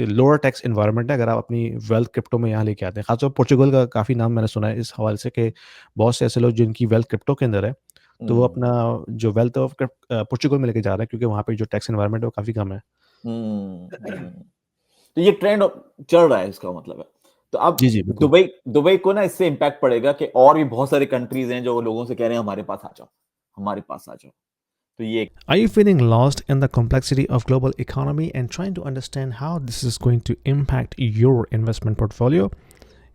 लोअर टैक्स एनवायरनमेंट है अगर आप अपनी वेल्थ क्रिप्टो में यहाँ लेके आते हैं। खासतौर पर पोर्चुगल का काफ़ी नाम मैंने सुना है इस हवाले से, कि बहुत से ऐसे लोग जिनकी वेल्थ क्रिप्टो के अंदर है, तो वो हुँ, अपना जो वेल्थ ऑफ पोर्चुगल में लेके जा रहे हैं, क्योंकि वहाँ पे जो टैक्स एनवायरनमेंट है वो काफ़ी कम है। हुँ, हुँ। तो ये ट्रेंड चल रहा है, इसका मतलब है। तो अब जी, जी, बिल्कुल। दुबई दुबई को ना इससे इम्पैक्ट पड़ेगा कि और भी बहुत सारे कंट्रीज़ हैं जो लोगों से कह रहे हैं हमारे पास आ जाओ, हमारे पास आ जाओ। तो ये Are you feeling lost in the complexity of global economy and trying to understand how this is going to impact your investment portfolio?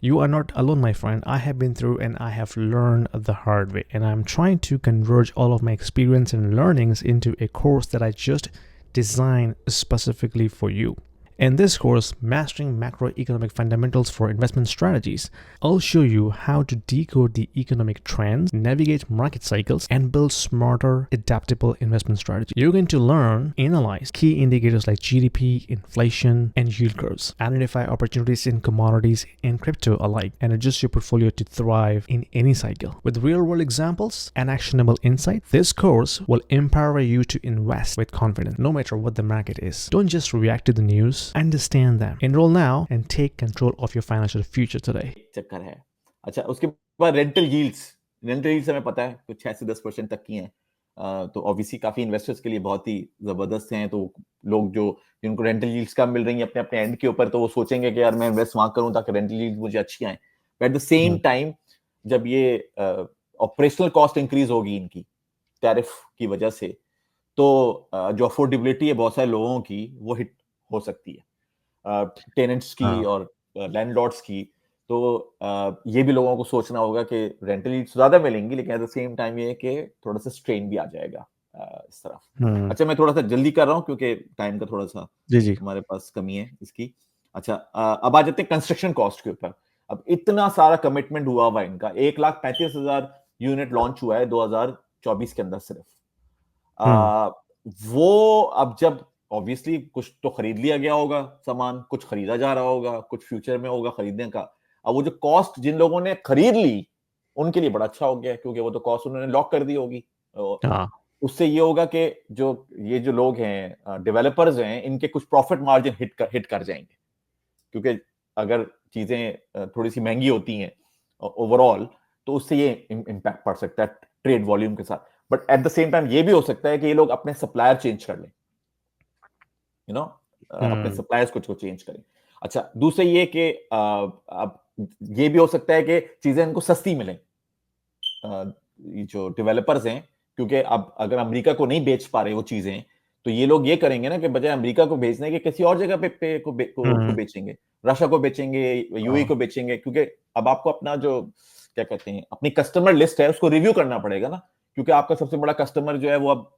You are not alone, my friend. I have been through and I have learned the hard way, and I'm trying to converge all of my experience and learnings into a course that I just designed specifically for you. In this course, Mastering Macroeconomic Fundamentals for Investment Strategies, I'll show you how to decode the economic trends, navigate market cycles, and build smarter, adaptable investment strategies. You're going to learn, analyze key indicators like GDP, inflation, and yield curves, identify opportunities in commodities and crypto alike, and adjust your portfolio to thrive in any cycle. With real-world examples and actionable insight, this course will empower you to invest with confidence, no matter what the market is. Don't just react to the news. Understand them. Enroll now and take control of your financial future today. चक्कर है। अच्छा, उसके बाद rental yields हमें पता है कुछ 6 से 10% तक की हैं। तो ऑब्वियसली काफी इन्वेस्टर्स के लिए बहुत ही जबरदस्त हैं। तो लोग जो जिनको रेंटल यील्ड्स कम मिल रही हैं अपने अपने एंड के ऊपर, तो वो सोचेंगे कि यार मैं इन्वेस्ट वहां करूं ताकि रेंटल यील्ड्स मुझे अच्छी आए। But at the same time जब ये ऑपरेशनल कॉस्ट इंक्रीज होगी इनकी टैरिफ की वजह से, तो जो अफोर्डेबिलिटी है बहुत सारे लोगों की वो हिट हो सकती है, टेनेंट्स की और लैंडलॉर्ड्स की। तो ये भी लोगों को सोचना होगा कि रेंटल यील्ड्स ज्यादा मिलेंगी, लेकिन एट द सेम टाइम ये कि थोड़ा सा स्ट्रेन भी आ जाएगा इस तरफ। अच्छा, मैं थोड़ा सा जल्दी कर रहा हूँ क्योंकि टाइम का थोड़ा सा जी जी हमारे पास कमी है इसकी। अच्छा, अब आ जाते हैं कंस्ट्रक्शन कॉस्ट के ऊपर। अब इतना सारा कमिटमेंट हुआ इनका, 1,35,000 यूनिट लॉन्च हुआ है 2024 के अंदर सिर्फ। वो अब जब ऑब्वियसली कुछ तो खरीद लिया गया होगा सामान, कुछ खरीदा जा रहा होगा, कुछ फ्यूचर में होगा खरीदने का। अब वो जो कॉस्ट जिन लोगों ने खरीद ली उनके लिए बड़ा अच्छा हो गया, क्योंकि वो तो कॉस्ट उन्होंने लॉक कर दी होगी। उससे ये होगा कि जो लोग हैं, डेवलपर्स हैं, इनके कुछ प्रॉफिट मार्जिन हिट कर जाएंगे, क्योंकि अगर चीजें थोड़ी सी महंगी होती हैं ओवरऑल, तो उससे ये इम्पैक्ट पड़ सकता है ट्रेड वॉल्यूम के साथ। But at the same time ये भी हो सकता है कि ये लोग अपने सप्लायर चेंज कर लें, अपने सप्लायर्स को चेंज करें। अच्छा, दूसरा ये कि अब ये भी हो सकता है कि चीजें इनको सस्ती मिलें, जो डेवलपर्स हैं, क्योंकि अब अगर अमेरिका को नहीं बेच पा रहे वो चीजें, तो ये लोग ये करेंगे ना कि बजाय अमेरिका को बेचने के किसी और जगह को बेचेंगे, रशिया को बेचेंगे, यूएई को बेचेंगे, क्योंकि अब आपको अपना जो क्या कहते हैं अपनी कस्टमर लिस्ट है उसको रिव्यू करना पड़ेगा ना, क्योंकि आपका सबसे बड़ा कस्टमर जो है वो अब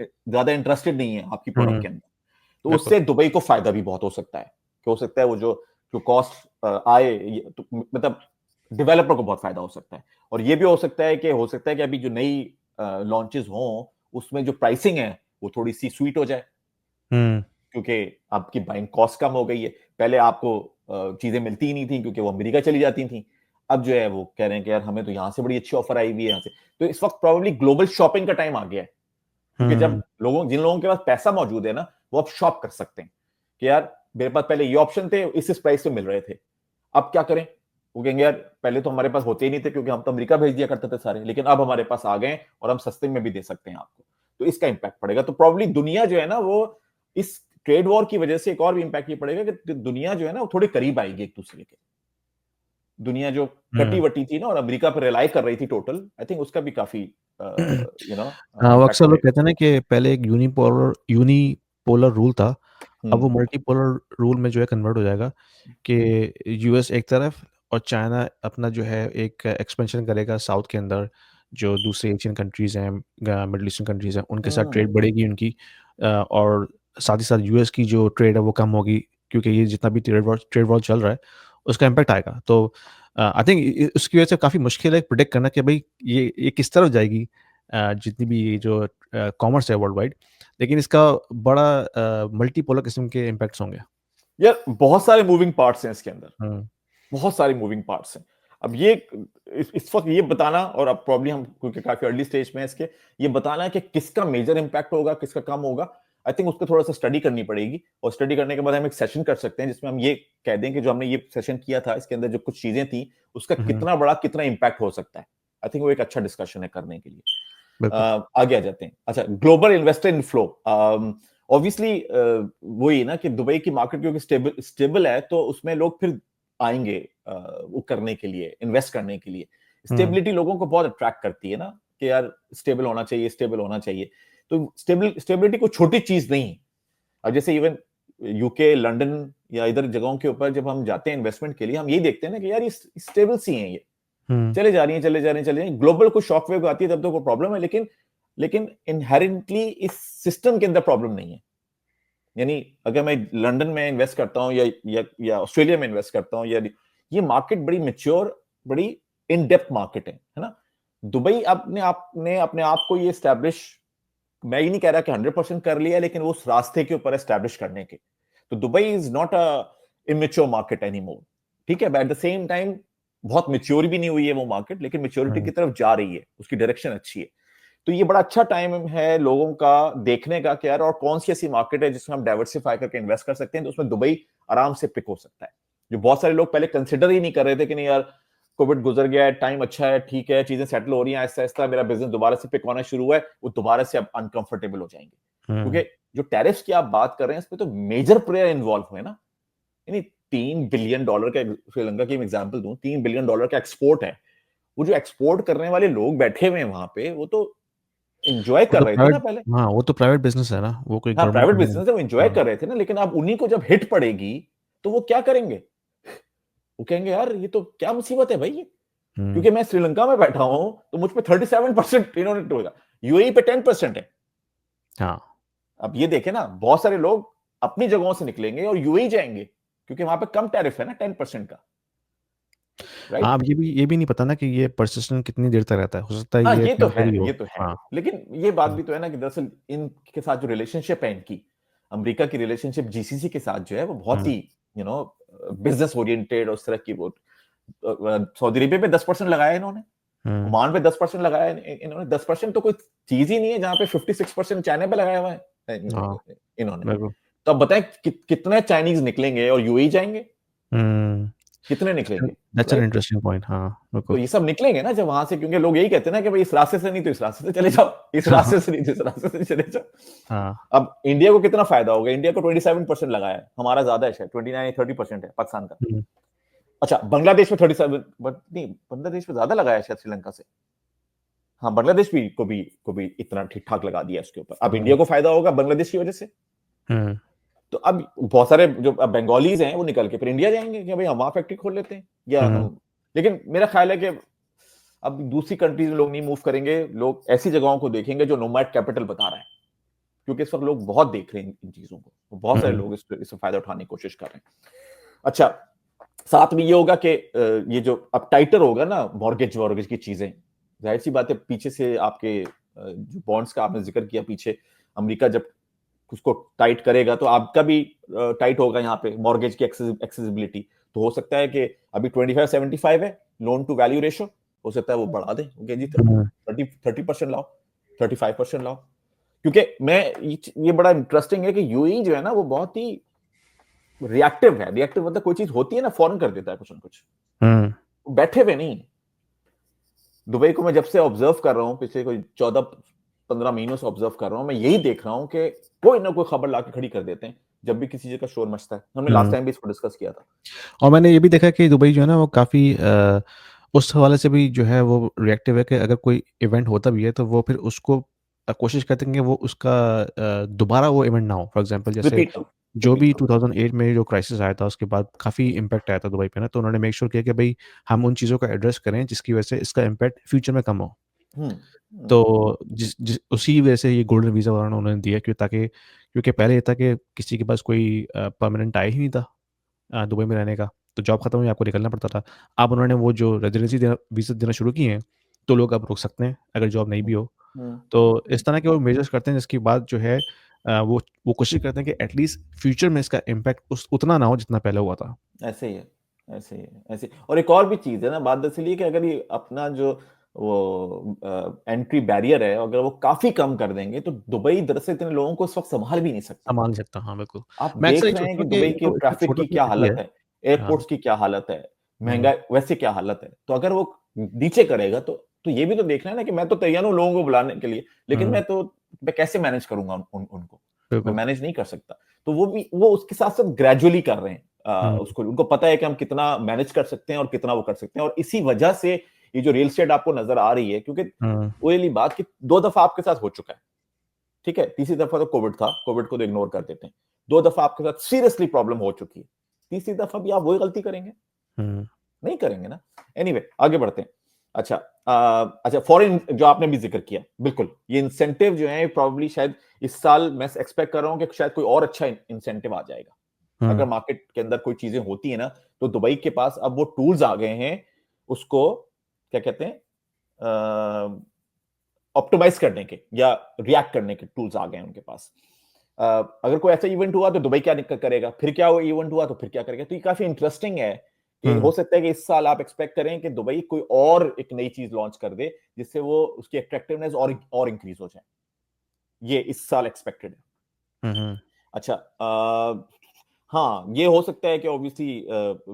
ज्यादा इंटरेस्टेड नहीं है आपकी प्रोडक्ट के अंदर। तो उससे दुबई को फायदा भी बहुत हो सकता है, कि हो सकता है वो जो कॉस्ट आए, तो मतलब डेवलपर को बहुत फायदा हो सकता है। और ये भी हो सकता है कि अभी जो नई लॉन्चेस हों उसमें जो प्राइसिंग है वो थोड़ी सी स्वीट हो जाए, क्योंकि आपकी बाइंग कॉस्ट कम हो गई है। पहले आपको चीजें मिलती ही नहीं थी क्योंकि वो अमेरिका चली जाती थी। अब जो है वो कह रहे हैं कि यार हमें तो यहाँ से बड़ी अच्छी ऑफर आई हुई है यहाँ से। तो इस वक्त प्रोबेबली ग्लोबल शॉपिंग का टाइम आ गया है, क्योंकि जब जिन लोगों के पास पैसा मौजूद है ना, वो अब शॉप कर सकते हैं कि यार मेरे पास पहले ये ऑप्शन थे, इस प्राइस पे मिल रहे थे, अब क्या करें। वो कहेंगे यार पहले तो हमारे पास होते ही नहीं थे क्योंकि हम तो अमेरिका भेज दिया करते थे सारे, लेकिन अब हमारे पास आ गए और हम सस्ते में भी दे सकते हैं आपको। तो इसका इंपैक्ट पड़ेगा। तो प्रॉब्ली दुनिया जो है ना, वो इस ट्रेड वॉर की वजह से एक और भी इंपैक्ट ये पड़ेगा कि दुनिया जो है ना वो थोड़ी करीब आएगी एक दूसरे के। दुनिया जो कटी वटी थी ना और अमेरिका पर रिलाई कर रही थी टोटल, आई थिंक उसका भी काफी वो अक्सर लोग कहते हैं ना कि पहले एक यूनिपोलर रूल था, अब वो मल्टीपोलर रूल में जो है कन्वर्ट हो जाएगा कि यूएस एक तरफ और चाइना अपना जो है एक एक्सपेंशन करेगा साउथ के अंदर, जो दूसरे एशियन कंट्रीज़ हैं, मिडल ईस्टर्न कंट्रीज़ हैं, उनके साथ ट्रेड बढ़ेगी उनकी, और साथ ही साथ यूएस की जो ट्रेड है वो कम होगी, क्योंकि ये जितना भी ट्रेड वॉर चल रहा है उसका इम्पैक्ट आएगा। तो आई थिंक उसकी वजह से काफ़ी मुश्किल है प्रिडिक्ट करना कि भाई ये किस तरफ जाएगी, जितनी भी ये जो कॉमर्स है वर्ल्ड वाइड, लेकिन इसका बड़ा मल्टीपोलर किस्म के इम्पैक्ट्स होंगे। यार बहुत सारे मूविंग पार्ट्स हैं इसके अंदर, बहुत सारी मूविंग पार्ट्स हैं। अब ये इस वक्त ये बताना, और अब प्रॉब्ली हम क्योंकि काफी अर्ली स्टेज में है इसके, ये बताना है कि किसका मेजर इंपैक्ट होगा किसका कम होगा, आई थिंक उसको थोड़ा सा स्टडी करनी पड़ेगी। और स्टडी करने के बाद हम एक सेशन कर सकते हैं जिसमें हम ये कह दें कि जो हमने ये सेशन किया था इसके अंदर जो कुछ चीजें थी उसका कितना बड़ा कितना इंपैक्ट हो सकता है। आई थिंक वो एक अच्छा डिस्कशन है करने के लिए। आगे आ जाते हैं। अच्छा, ग्लोबल इन्वेस्टर इनफ्लो, ऑब्वियसली वही ना कि दुबई की मार्केट क्योंकि स्टेबल है, तो उसमें लोग फिर आएंगे वो करने के लिए, इन्वेस्ट करने के लिए। स्टेबिलिटी लोगों को बहुत अट्रैक्ट करती है ना, कि यार स्टेबल होना चाहिए, स्टेबल होना चाहिए। तो स्टेबिलिटी कोई छोटी चीज नहीं है। अब जैसे इवन यूके, लंदन या इधर जगहों के ऊपर जब हम जाते हैं इन्वेस्टमेंट के लिए, हम ये देखते हैं ना कि यार ये स्टेबल सी हैं, ये चले जा रही हैं, चले जा रही हैं, चले जा रही हैं। ग्लोबल कोई शॉक वेव आती है तब तो कोई प्रॉब्लम है, लेकिन इनहेरेंटली इस सिस्टम के अंदर प्रॉब्लम नहीं है। यानी अगर मैं लंदन में इन्वेस्ट करता हूं या ऑस्ट्रेलिया में इन्वेस्ट करता हूं, या ये मार्केट बड़ी मैच्योर, बड़ी इन डेप्थ मार्केट है ना। दुबई आपने अपने आप को ये स्टैब्लिश, मैं ये नहीं कह रहा कि 100% कर लिया, लेकिन वो उस रास्ते के ऊपर एस्टैब्लिश करने के। तो Dubai is not a immature market any more, ठीक है। But at the same time बहुत मेच्योर भी नहीं हुई है वो मार्केट, लेकिन मेच्योरिटी की तरफ जा रही है, उसकी डायरेक्शन अच्छी है। तो ये बड़ा अच्छा टाइम है लोगों का देखने का कि यार और कौन सी ऐसी मार्केट है जिसमें हम डाइवर्सिफाई करके इन्वेस्ट कर सकते हैं। तो उसमें दुबई आराम से पिक हो सकता है, जो बहुत सारे लोग पहले कंसिडर ही नहीं कर रहे थे कि नहीं यार कोविड गुजर गया है, टाइम अच्छा है, ठीक है, चीजें सेटल हो रही हैं, ऐसा ऐसा मेरा बिजनेस दोबारा से पिक होना शुरू हुआ है, वो दोबारा से अब अनकंफर्टेबल हो जाएंगे। क्योंकि जो टैरिफ्स की आप बात कर रहे हैं, इसमें तो मेजर प्लेयर इन्वॉल्व हुए ना। यानी $3 बिलियन का, श्रीलंका की एग्जाम्पल दूं, $3 बिलियन का एक्सपोर्ट है। वो जो एक्सपोर्ट करने वाले लोग बैठे हुए हैं वहां पे, वो तो एंजॉय वो कर तो रहे थे ना प्राइवेट पहले। हाँ, वो तो प्राइवेट बिज़नेस है ना, वो कोई हाँ, गवर्नमेंट प्राइवेट का नहीं है। बिजनेस है, वो एंजॉय हाँ। कर रहे थे ना। लेकिन अब उन्हीं को जब हिट पड़ेगी तो वो क्या करेंगे? वो कहेंगे यार ये तो क्या मुसीबत है भाई ये। हुँ। क्योंकि मैं श्रीलंका में बैठा हूं तो मुझ पे 37% इन्होंने टोका, यूएई पे 10% है। हाँ। अब ये देखे ना, बहुत सारे लोग अपनी जगहों से निकलेंगे और यूएई जाएंगे, क्योंकि वहां पे कम टैरिफ है ना, 10% का, हाँ, राइट। अब ये भी नहीं पता ना कि ये पर्सिस्टेंट कितनी देर तक रहता है। हो सकता है हाँ, ये ये तो है, टेम्परेरी हो। ये तो है। हाँ। लेकिन ये बात हुँ, भी तो है ना कि दरअसल इनके साथ जो रिलेशनशिप है इनकी, अमेरिका की रिलेशनशिप जीसीसी के साथ जो है वो बहुत हुँ, ही बिजनेस ओरिएंटेड और उस तरह की। वो सऊदी अरेबिया पे 10% लगाया इन्होंने, हुँ। ओमान पे 10% लगाया इन्होंने। 10% तो कोई चीज ही नहीं है, जहां पे 56% चाइना पे लगाया हुआ है हाँ, इन्होंने। बिल्कुल। तो अब बताएं कितने चाइनीज निकलेंगे और यूएई जाएंगे? हुँ। कितने निकलेंगे, that's an right. Interesting point. हाँ, तो बिल्कुल। ये सब निकलेंगे ना जब वहां से, क्योंकि लोग यही कहते हैं ना कि भाई इस रास्ते से नहीं तो इस रास्ते से चले जाओ, इस हाँ, हाँ, रास्ते से नहीं तो इस रास्ते से चले जाओ। हाँ। अब इंडिया को कितना फायदा होगा? इंडिया को 27% लगाया है, हमारा ज्यादा है शायद, 29-30% है पाकिस्तान का। हुँ, अच्छा, बांग्लादेश में 37, बट नहीं, बांग्लादेश में ज्यादा लगाया है शायद श्रीलंका से। हाँ, बांग्लादेश भी को भी इतना ठीक ठाक लगा दिया इसके ऊपर। अब हुँ, इंडिया को फायदा होगा बांग्लादेश की वजह से। हुँ, तो अब बहुत सारे जो अब बंगालीज हैं वो निकल के फिर इंडिया जाएंगे कि भाई हम वहां फैक्ट्री खोल लेते हैं, या हुँ, हम। लेकिन मेरा ख्याल है कि अब दूसरी कंट्रीज में लोग नहीं मूव करेंगे, लोग ऐसी जगहों को देखेंगे जो नोमैड कैपिटल बता रहा है। क्योंकि इस वक्त लोग बहुत देख रहे हैं इन चीजों को, बहुत सारे हुँ, लोग इससे फायदा उठाने की कोशिश कर रहे हैं। अच्छा, साथ में ये होगा कि ये जो अब टाइटर होगा ना मॉर्गेज वॉर्गेज की चीजें, जाहिर सी बात है पीछे से आपके जो बॉन्ड्स का आपने जिक्र किया पीछे, अमेरिका जब उसको टाइट करेगा तो आपका भी टाइट होगा यहाँ पे मॉर्गेज की एक्सेसिबिलिटी। तो हो सकता है कि अभी 25-75 है लोन टू वैल्यू रेशो, हो सकता है वो बढ़ा दे, ओके जी, हुँ, 30% लाओ, 35% लाओ। क्योंकि मैं ये बड़ा इंटरेस्टिंग है कि यूएई जो है ना वो बहुत ही रिएक्टिव है। रिएक्टिव मतलब कोई चीज होती है ना फौरन कर देता है कुछ ना कुछ, हुँ, बैठे हुए नहीं। दुबई को मैं जब से ऑब्जर्व कर रहा हूँ, पिछले कोई 14-15 महीनों से ऑब्जर्व कर रहा हूँ, मैं यही देख रहा हूँ कि कोई ना कोई खबर लाके खड़ी कर देते हैं जब भी किसी चीज का शोर मचता है। हमने लास्ट हुँ। टाइम भी इसको डिस्कस किया था। और मैंने ये भी देखा कि दुबई जो है ना वो काफ़ी उस हवाले से भी जो है वो रिएक्टिव है कि अगर कोई इवेंट होता भी है तो वो फिर उसको कोशिश करते हैं कि वो उसका दोबारा वो इवेंट ना हो। फॉर एग्ज़ाम्पल जैसे रिपीट जो रिपीट भी ना हो। 2008 में जो क्राइसिस आया था उसके बाद काफ़ी इम्पैक्ट आया था दुबई पे ना, तो उन्होंने मेक श्योर किया कि भई हम उन चीज़ों को एड्रेस करें जिसकी वजह से इसका इम्पैक्ट फ्यूचर में कम हो। हम्म तो जिस जिस उसी वजह से ये गोल्डन वीज़ा वगैरह उन्होंने दिया क्योंकि पहले ये था कि किसी के पास कोई परमानेंट आया ही नहीं था दुबई में रहने का, तो जॉब खत्म हुई आपको निकलना पड़ता था। अब उन्होंने वो जो रेज़िडेंसी देना वीज़ा देना शुरू किए हैं, तो लोग अब रुक सकते हैं अगर जॉब नहीं भी हो। तो इस तरह के वो मेजर्स करते हैं जिसके बाद जो है वो कोशिश करते हैं कि एटलीस्ट फ्यूचर में इसका इम्पैक्ट उस उतना ना हो जितना पहले हुआ था। ऐसे ही है, ऐसे ही है, ऐसे। और एक और भी चीज है ना, बात दरअसल ये कि अगर ये अपना जो वो एंट्री बैरियर है अगर वो काफी कम कर देंगे तो दुबई दरअसल इतने लोगों को इस वक्त संभाल भी नहीं सकता। संभाल नहीं सकता, हाँ, बिल्कुल। आप मैं अक्सर देख ये रहे हैं सोचता कि हूँ कि दुबई ये की तो इतना ट्रैफिक की छोटा-सा क्या सिटी हालत है। है, हाँ। एयरपोर्ट्स की क्या हालत है, हुँ, महंगा वैसे क्या हालत है। तो अगर वो नीचे करेगा तो ये भी तो देखना है ना कि मैं तो तैयार हूँ लोगों को बुलाने के लिए, लेकिन हुँ, मैं कैसे मैनेज करूंगा उनको। मैं बिल्कुल। मैनेज नहीं कर सकता। तो वो उसके साथ साथ ग्रेजुअली कर रहे हैं। हुँ, उसको उनको पता है कि हम कितना मैनेज कर सकते हैं और कितना वो कर सकते हैं, और इसी वजह से ये जो रियल एस्टेट आपको नजर आ रही है, क्योंकि हुँ, वो वाली बात कि 2 दफा आपके साथ हो चुका है। ठीक है, तीसरी दफा तो कोविड था, कोविड को तो इग्नोर कर देते हैं। 2 दफा आपके साथ सीरियसली प्रॉब्लम हो चुकी है, तीसरी दफा भी आप वही गलती करेंगे? नहीं करेंगे ना। एनीवे आगे बढ़ते हैं। अच्छा, अच्छा फॉरेन जो आपने भी जिक्र किया, बिल्कुल ये इंसेंटिव जो है प्रॉब्ली शायद इस साल मैं एक्सपेक्ट कर रहा हूं कि शायद कोई और अच्छा इंसेंटिव आ जाएगा। अगर मार्केट के अंदर कोई चीजें होती है ना, तो दुबई के पास अब वो टूल्स आ गए हैं, उसको क्या कहते हैं, ऑप्टिमाइज करने के या रिएक्ट करने के टूल्स आ गए हैं उनके पास। अगर कोई ऐसा इवेंट हुआ तो दुबई क्या करेगा, फिर क्या वो इवेंट हुआ तो फिर क्या करेगा, तो ये काफी इंटरेस्टिंग है। कि हो सकता है कि इस साल आप एक्सपेक्ट करें कि दुबई कोई और एक नई चीज लॉन्च कर दे जिससे वो उसकी अट्रैक्टिवनेस और इंक्रीज हो जाए। ये इस साल एक्सपेक्टेड है। अच्छा, हाँ ये हो सकता है कि ऑब्वियसली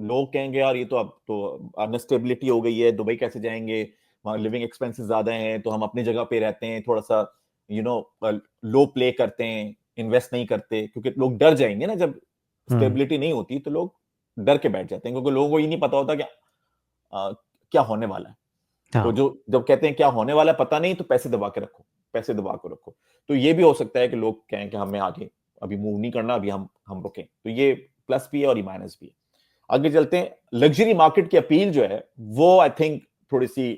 लोग कहेंगे यार ये तो अब तो अनस्टेबिलिटी हो गई है, दुबई कैसे जाएंगे, वहाँ लिविंग एक्सपेंसेस ज्यादा हैं, तो हम अपनी जगह पे रहते हैं, थोड़ा सा लो प्ले करते हैं, इन्वेस्ट नहीं करते, क्योंकि लोग डर जाएंगे ना जब स्टेबिलिटी नहीं होती, तो लोग डर के बैठ जाते हैं, क्योंकि लोगों को ये नहीं पता होता कि क्या होने वाला है। तो जो जब कहते हैं क्या होने वाला है पता नहीं, तो पैसे दबा के रखो, पैसे दबा के रखो। तो ये भी हो सकता है कि लोग कहें कि हमें आगे अभी मूव नहीं करना, अभी हम रुकें। तो ये प्लस भी है और ये माइनस भी है। आगे चलते हैं। लग्जरी मार्केट की अपील जो है वो आई थिंक थोड़ी सी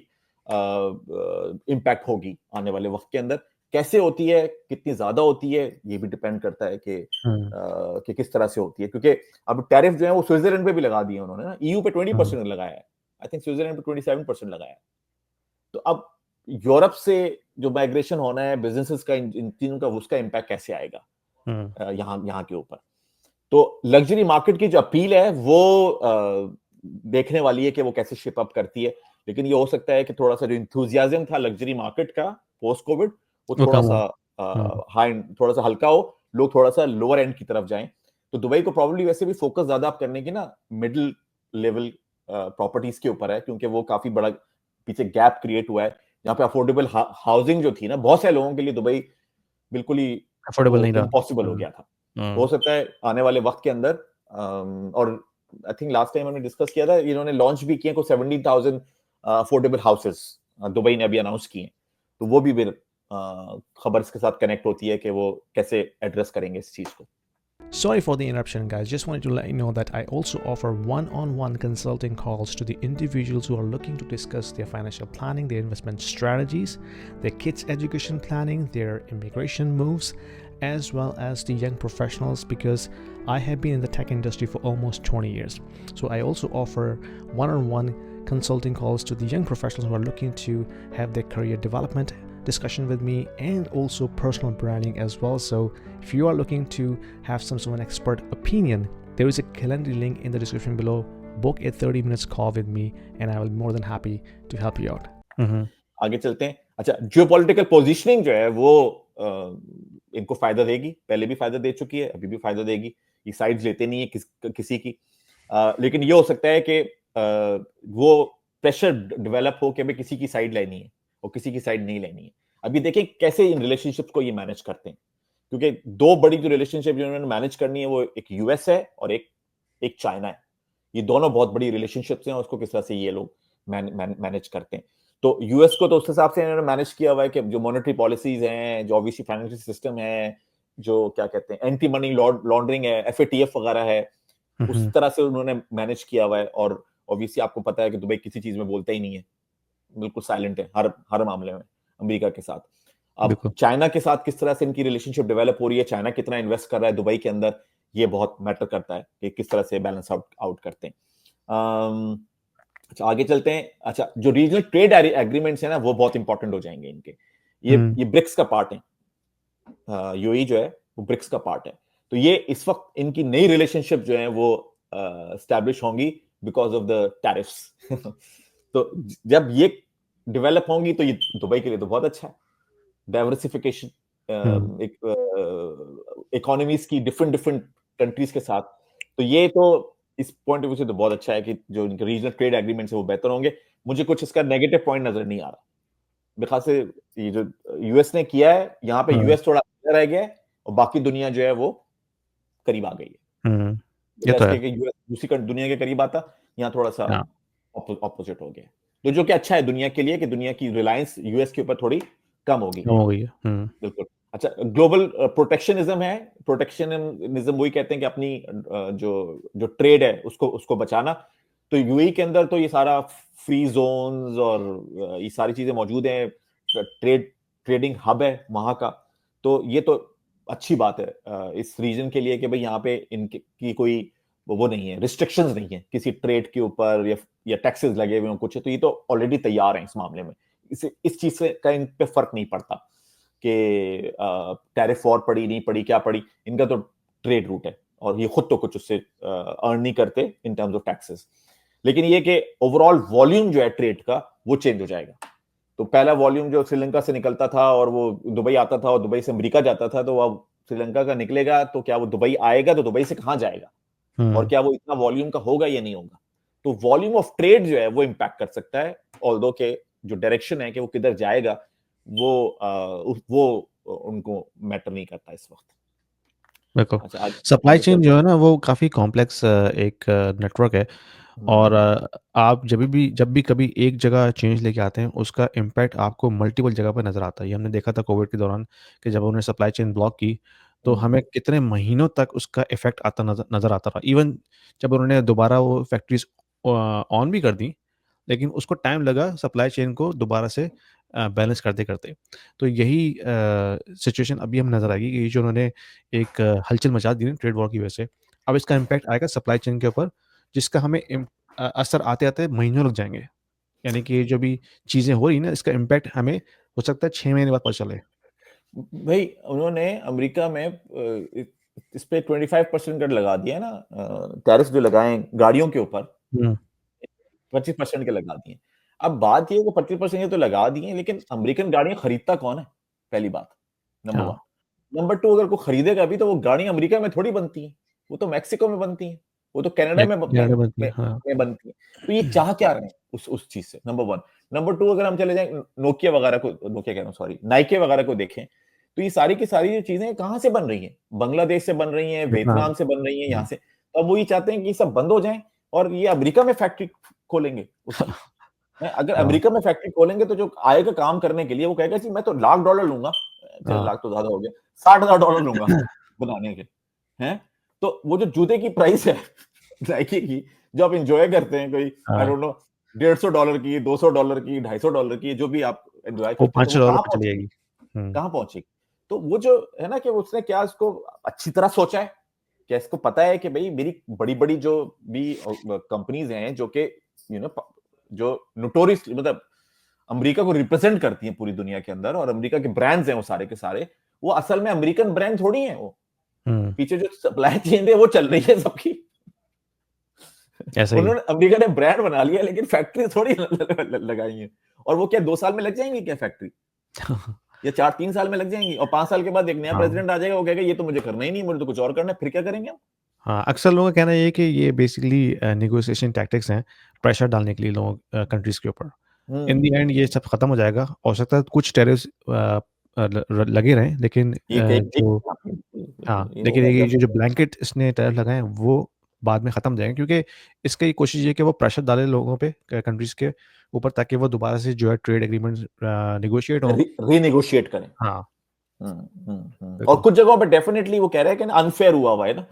इम्पैक्ट होगी आने वाले वक्त के अंदर। कैसे होती है, कितनी ज्यादा होती है, ये भी डिपेंड करता है कि किस तरह से होती है, क्योंकि अब टैरिफ जो है वो स्विट्जरलैंड पे भी लगा दिए उन्होंने ना, ईयू पे 20% लगाया है, आई थिंक स्विट्जरलैंड पे 27% लगाया है। तो अब यूरोप से जो माइग्रेशन होना है बिजनेसेस का, इन तीनों का, उसका इम्पैक्ट कैसे आएगा यहाँ के ऊपर। तो लग्जरी मार्केट की जो अपील है वो देखने वाली है कि वो कैसे शिप अप करती है। लेकिन ये हो सकता है कि थोड़ा सा जो इंथुजियाज्म था लग्जरी मार्केट का पोस्ट कोविड, वो वो थोड़ा कम सा हो। हाई, थोड़ा सा हल्का हो, लोग थोड़ा सा लोअर एंड की तरफ जाएं। तो दुबई को प्रॉब्लली वैसे भी फोकस ज्यादा आप करने की ना मिडिल लेवल प्रॉपर्टीज के ऊपर है, क्योंकि वो काफी बड़ा पीछे गैप क्रिएट हुआ है जहाँ पे अफोर्डेबल हाउसिंग जो थी ना, बहुत सारे लोगों के लिए दुबई बिल्कुल ही अफोर्डेबल वो नहीं रहा। इम्पॉसिबल हो गया था। हो सकता है आने वाले वक्त के अंदर, और आई थिंक लास्ट टाइम हमने डिस्कस किया था, इन्होंने लॉन्च भी किए को 17,000 अफोर्डेबल हाउसेस दुबई ने अभी अनाउंस किए। तो वो भी फिर खबर के साथ कनेक्ट होती है कि वो कैसे एड्रेस करेंगे इस चीज को। Sorry for the interruption, guys. Just wanted to let you know that I also offer one on one consulting calls to the individuals who are looking to discuss their financial planning, their investment strategies, their kids' education planning, their immigration moves, as well as the young professionals, because I have been in the tech industry for almost 20 years. So I also offer one on one consulting calls to the young professionals who are looking to have their career development discussion with me, and also personal branding as well. So if you are looking to have some sort of an expert opinion, there is a calendar link in the description below. Book a 30 minutes call with me and I will be more than happy to help you out. आगे चलते हैं। अच्छा, geopolitical positioning जो है वो इनको फायदा देगी, पहले भी फायदा दे चुकी है, अभी भी फायदा देगी। ये साइड्स लेते नहीं है किसी की। लेकिन ये हो सकता है कि वो प्रेशर डेवलप हो कि हमें किसी की साइड लेनी है और किसी की साइड नहीं लेनी है। अभी देखिए कैसे इन रिलेशनशिप को ये मैनेज करते हैं, क्योंकि दो बड़ी जो रिलेशनशिप जिन्होंने मैनेज करनी है वो एक यूएस है और एक चाइना है। ये दोनों बहुत बड़ी रिलेशनशिप्स हैं और उसको किस तरह से ये लोग मैनेज करते हैं। तो यूएस को तो उस हिसाब से इन्होंने मैनेज किया हुआ है कि जो मॉनेटरी पॉलिसीज हैं, जो ऑब्वियसली फाइनेंशियल सिस्टम है, जो क्या कहते हैं एंटी मनी लॉन्ड्रिंग है, एफएटीएफ वगैरह है, उस तरह से उन्होंने मैनेज किया हुआ है। और ऑब्वियसली आपको पता है कि दुबई किसी चीज में बोलता ही नहीं है, बिल्कुल साइलेंट है हर मामले में अमेरिका के साथ। अब चाइना के साथ किस तरह से इनकी रिलेशनशिप डेवलप हो रही है, चाइना कितना इन्वेस्ट कर रहा है दुबई के अंदर, ये बहुत मैटर करता है कि किस तरह से बैलेंस आउट करते हैं। अच्छा आगे चलते हैं। अच्छा, जो रीजनल ट्रेड एग्रीमेंट्स है ना वो बहुत इंपॉर्टेंट हो जाएंगे इनके। ये ब्रिक्स का पार्ट है, यूएई जो है वो ब्रिक्स का पार्ट है। तो ये इस वक्त इनकी नई रिलेशनशिप जो है वो स्टैब्लिश होंगी बिकॉज ऑफ द टैरिफ्स। तो जब ये डेवलप होंगी तो ये दुबई के लिए तो बहुत अच्छा है, डाइवर्सिफिकेशन, एक इकोनॉमीज की डिफरेंट डिफरेंट कंट्रीज के साथ। तो ये तो इस पॉइंट ऑफ व्यू से तो बहुत अच्छा है कि जो इनके रीजनल ट्रेड एग्रीमेंट्स है वो बेहतर होंगे। मुझे कुछ इसका नेगेटिव पॉइंट नजर नहीं आ रहा, बिकॉज से ये जो यूएस ने किया है यहाँ पे यूएस थोड़ा रह गया है और बाकी दुनिया जो है वो करीब आ गई है। ये तो है। यूएस दूसरी दुनिया के करीब आता, यहाँ थोड़ा सा ऑपोजिट हो गया। तो जो कि अच्छा है दुनिया के लिए कि दुनिया की रिलायंस यूएस के ऊपर थोड़ी कम होगी। हो गई है। बिल्कुल। अच्छा, ग्लोबल प्रोटेक्शनिज्म है। प्रोटेक्शनिज्म वही कहते हैं कि अपनी जो जो ट्रेड है उसको उसको बचाना। तो यूएई के अंदर तो ये सारा फ्री जोन्स और ये सारी चीजें मौजूद हैं। ट्रेडिंग हब है वहां का। तो ये तो अच्छी बात है इस रीजन के लिए कि भाई यहाँ पे इनकी की कोई वो नहीं है, रिस्ट्रिक्शंस नहीं है किसी ट्रेड के ऊपर, या टैक्सेस लगे हुए हैं कुछ। तो ये तो ऑलरेडी तैयार है इस मामले में। इस चीज से का इन पे फर्क नहीं पड़ता कि टैरिफ वॉर पड़ी नहीं पड़ी क्या पड़ी। इनका तो ट्रेड रूट है और ये खुद तो कुछ उससे अर्न नहीं करते इन टर्म्स ऑफ टैक्सेस। लेकिन ये कि ओवरऑल वॉल्यूम जो है ट्रेड का वो चेंज हो जाएगा। तो पहला वॉल्यूम जो श्रीलंका से निकलता था और वो दुबई आता था और दुबई से अमेरिका जाता था, तो अब श्रीलंका का निकलेगा तो क्या वो दुबई आएगा, तो दुबई से कहां जाएगा, और क्या वो इतना वॉल्यूम का होगा या नहीं होगा। तो वॉल्यूम ऑफ ट्रेड जो है वो इंपैक्ट कर सकता है, ऑल्दो के जो डायरेक्शन है कि वो किधर जाएगा वो उनको मैटर नहीं करता इस वक्त। बिल्कुल। अच्छा, सप्लाई आगे चेन चलते जो है हैं। ना वो काफ़ी कॉम्प्लेक्स एक नेटवर्क है। और हम्म, आप जब भी कभी एक जगह चेंज लेके आते हैं, उसका इम्पैक्ट आपको मल्टीपल जगह पे नज़र आता है। ये हमने देखा था कोविड के दौरान कि जब उन्होंने सप्लाई चेन ब्लॉक की, तो हम्म, हमें कितने महीनों तक उसका इफ़ेक्ट आता नज़र आता रहा। इवन जब उन्होंने दोबारा वो फैक्ट्रीज़ ऑन भी कर दी, लेकिन उसको टाइम लगा सप्लाई चेन को दोबारा से बैलेंस करते-करते। तो यही सिचुएशन अभी हमें नज़र आएगी कि ये जो उन्होंने एक हलचल मचा दी ना ट्रेड वॉर की वजह से, अब इसका इम्पैक्ट आएगा सप्लाई चेन के ऊपर, जिसका हमें असर आते-आते महीनों लग जाएँगे। यानी कि ये जो भी चीज़ें हो रही हैं ना, इसका इम्पैक्ट हमें हो सकता है 6 महीने बाद पता चले। भाई उन्होंने अमेरिका में इस पे 25% कर लगा दिया ना, टैरिफ जो लगाए गाड़ियों के ऊपर हुँ, 25% के लगा दिए। अब बात ये है कि 25% तो लगा दिए, लेकिन अमेरिकन गाड़ियां खरीदता कौन है, पहली बात, नंबर हाँ, वन। नंबर टू, अगर कोई खरीदेगा भी तो वो गाड़ी अमेरिका में थोड़ी बनती है, वो तो मैक्सिको में बनती है, वो तो कनाडा या कनाडा बनती है, में, हाँ। में बनती है। तो ये चाह क्या रहे हैं उस चीज से, नंबर वन। नंबर टू, अगर हम चले जाए नोकिया वगैरह को, नोकिया कह रहा हूँ सॉरी, नाइके वगैरह को देखें, तो ये सारी की सारी जो चीजें कहाँ से बन रही हैं, बांग्लादेश से बन रही हैं, वियतनाम, वियतनाम से बन रही हैं, यहाँ हुँ, से। तो अब वो ये चाहते हैं कि ये सब बंद हो जाए और ये अमेरिका में फैक्ट्री खोलेंगे उसकी। अगर हाँ, अमेरिका में फैक्ट्री खोलेंगे तो जो आएगा काम करने के लिए वो कहेगा जी मैं तो $1,00,000 लूंगा, चलो हाँ। लाख तो ज्यादा हो गया, $60,000 लूंगा बनाने के। हैं, तो वो जो जूते की प्राइस है नाइकी की, जो आप एंजॉय करते हैं, कोई आई हाँ, डोंट नो $150 की, $200 की, $250 की, जो भी आप एंजॉय वो करते हैं, तो वो $500 कहाँ पे चली पहुंचेगी, जाएगी। हुँ, कहाँ पहुंचेगी। तो वो जो है ना कि उसने क्या इसको अच्छी तरह सोचा है, क्या इसको पता है कि भाई मेरी बड़ी बड़ी जो भी कंपनीज हैं जो कि यू नो जो नोटोरियस मतलब अमेरिका को रिप्रेजेंट करती हैं पूरी दुनिया के अंदर, और अमेरिका के ब्रांड्स हैं वो सारे के सारे, वो असल में अमेरिकन ब्रांड थोड़ी हैं वो। हुँ, पीछे जो सप्लाई चेन है वो चल रही है सबकी। ऐसा ही है। उन्होंने अमेरिका ने ब्रांड बना लिया, लेकिन फैक्ट्री थोड़ी लगाई है। और वो क्या 2 साल में लग जाएंगी क्या फैक्ट्री, या 4-3 साल में लग जाएंगी, और 5 साल के बाद एक नया हाँ, प्रेसिडेंट आ जाएगा, वो कहेगा ये तो मुझे करना ही नहीं, मुझे तो कुछ और करना है, फिर क्या करेंगे हम। हाँ, अक्सर लोगों का कहना ये है कि ये बेसिकली नेगोशिएशन टैक्टिक्स हैं, प्रेशर डालने के लिए लोगों कंट्रीज़ के ऊपर। इन द एंड ये सब खत्म हो जाएगा। हो सकता है कुछ टैरिफ्स लगे रहें, लेकिन ये कहेगी जो हाँ, ये लेकिन होगा ये जो जब। ब्लैंकेट इसने टैरिफ लगाए हैं, वो बाद में ख़त्म हो जाएँगे, क्योंकि इसकी ये कोशिश ये है कि वो प्रेशर डाले लोगों पे कंट्रीज़ के ऊपर, ताकि वो दोबारा से जो है ट्रेड एग्रीमेंट्स नेगोशिएट हों। रीनेगोशिएट करें। हाँ, और बिल्कुल। कुछ जगहों पे डेफिनेटली वो कह रहे हैं कि अनफेयर हुआ है ना,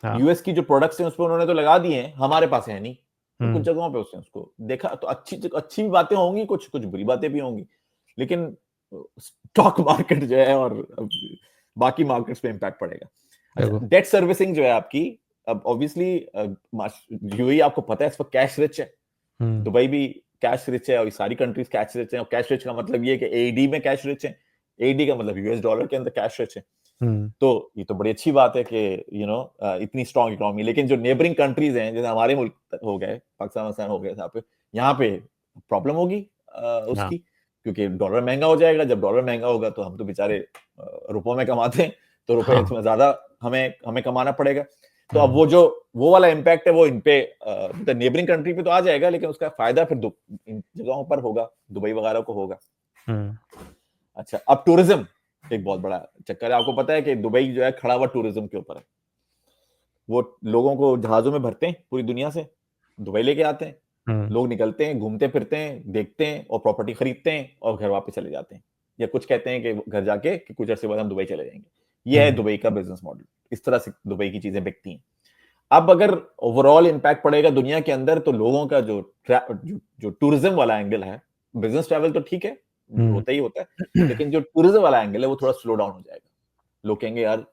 हाँ, यूएस की जो प्रोडक्ट्स हैं उस पर उन्होंने तो लगा दिए हैं, हमारे पास है नहीं। तो कुछ हुँ, जगहों पे उसने उसको देखा, तो अच्छी अच्छी भी बातें होंगी, कुछ कुछ बुरी बातें भी होंगी, लेकिन स्टॉक मार्केट जो है और बाकी मार्केट्स पे इम्पैक्ट पड़ेगा। अच्छा, बिल्कुल। डेट सर्विसिंग जो है आपकी, अब ऑब्वियसली यूएई आपको पता है इस पर कैश रिच है, हुँ, दुबई भी कैश रिच है, और ये सारी कंट्रीज कैश रिच है। और कैश रिच का मतलब ये है कि एडी में कैश रिच है, एडी का मतलब यूएस डॉलर के अंदर कैश रिच है। हुँ, तो ये तो बड़ी अच्छी बात है कि इतनी स्ट्रांग इकोनॉमी। लेकिन जो नेबरिंग कंट्रीज हैं, जैसे हमारे मुल्क हो गए, पाकिस्तान वाकिस्तान हो गए, यहाँ पे प्रॉब्लम होगी हाँ, उसकी, क्योंकि डॉलर महंगा हो जाएगा। जब डॉलर महंगा होगा तो हम तो बेचारे रुपयों में कमाते हैं, तो रुपए हाँ, इसमें ज्यादा हमें हमें कमाना पड़ेगा। तो अब हुँ, वो वाला इम्पैक्ट है वो इन पे मतलब नेबरिंग कंट्री पे तो आ जाएगा, लेकिन उसका फायदा फिर इन जगहों पर होगा, दुबई वगैरह को होगा। हुँ, अच्छा, अब टूरिज्म एक बहुत बड़ा चक्कर है। आपको पता है कि दुबई जो है खड़ा हुआ टूरिज्म के ऊपर है। वो लोगों को जहाजों में भरते हैं पूरी दुनिया से, दुबई लेके आते हैं, हुँ, लोग निकलते हैं, घूमते फिरते हैं, देखते हैं और प्रॉपर्टी खरीदते हैं और घर वापस चले जाते हैं। या कुछ कहते हैं कि घर जाके कि कुछ अर्से बाद हम दुबई चले जाएंगे। ये है दुबई का बिजनेस मॉडल, इस तरह से दुबई की चीजें बिकती हैं। अब अगर ओवरऑल इंपैक्ट पड़ेगा दुनिया के अंदर, तो लोगों का जो टूरिज्म वाला एंगल है, बिजनेस ट्रैवल तो ठीक है, होता ही होता है, लेकिन जो टूरिज्म वाला एंगल है वो थोड़ा स्लो डाउन हो जाएगा। लोग कहेंगे यार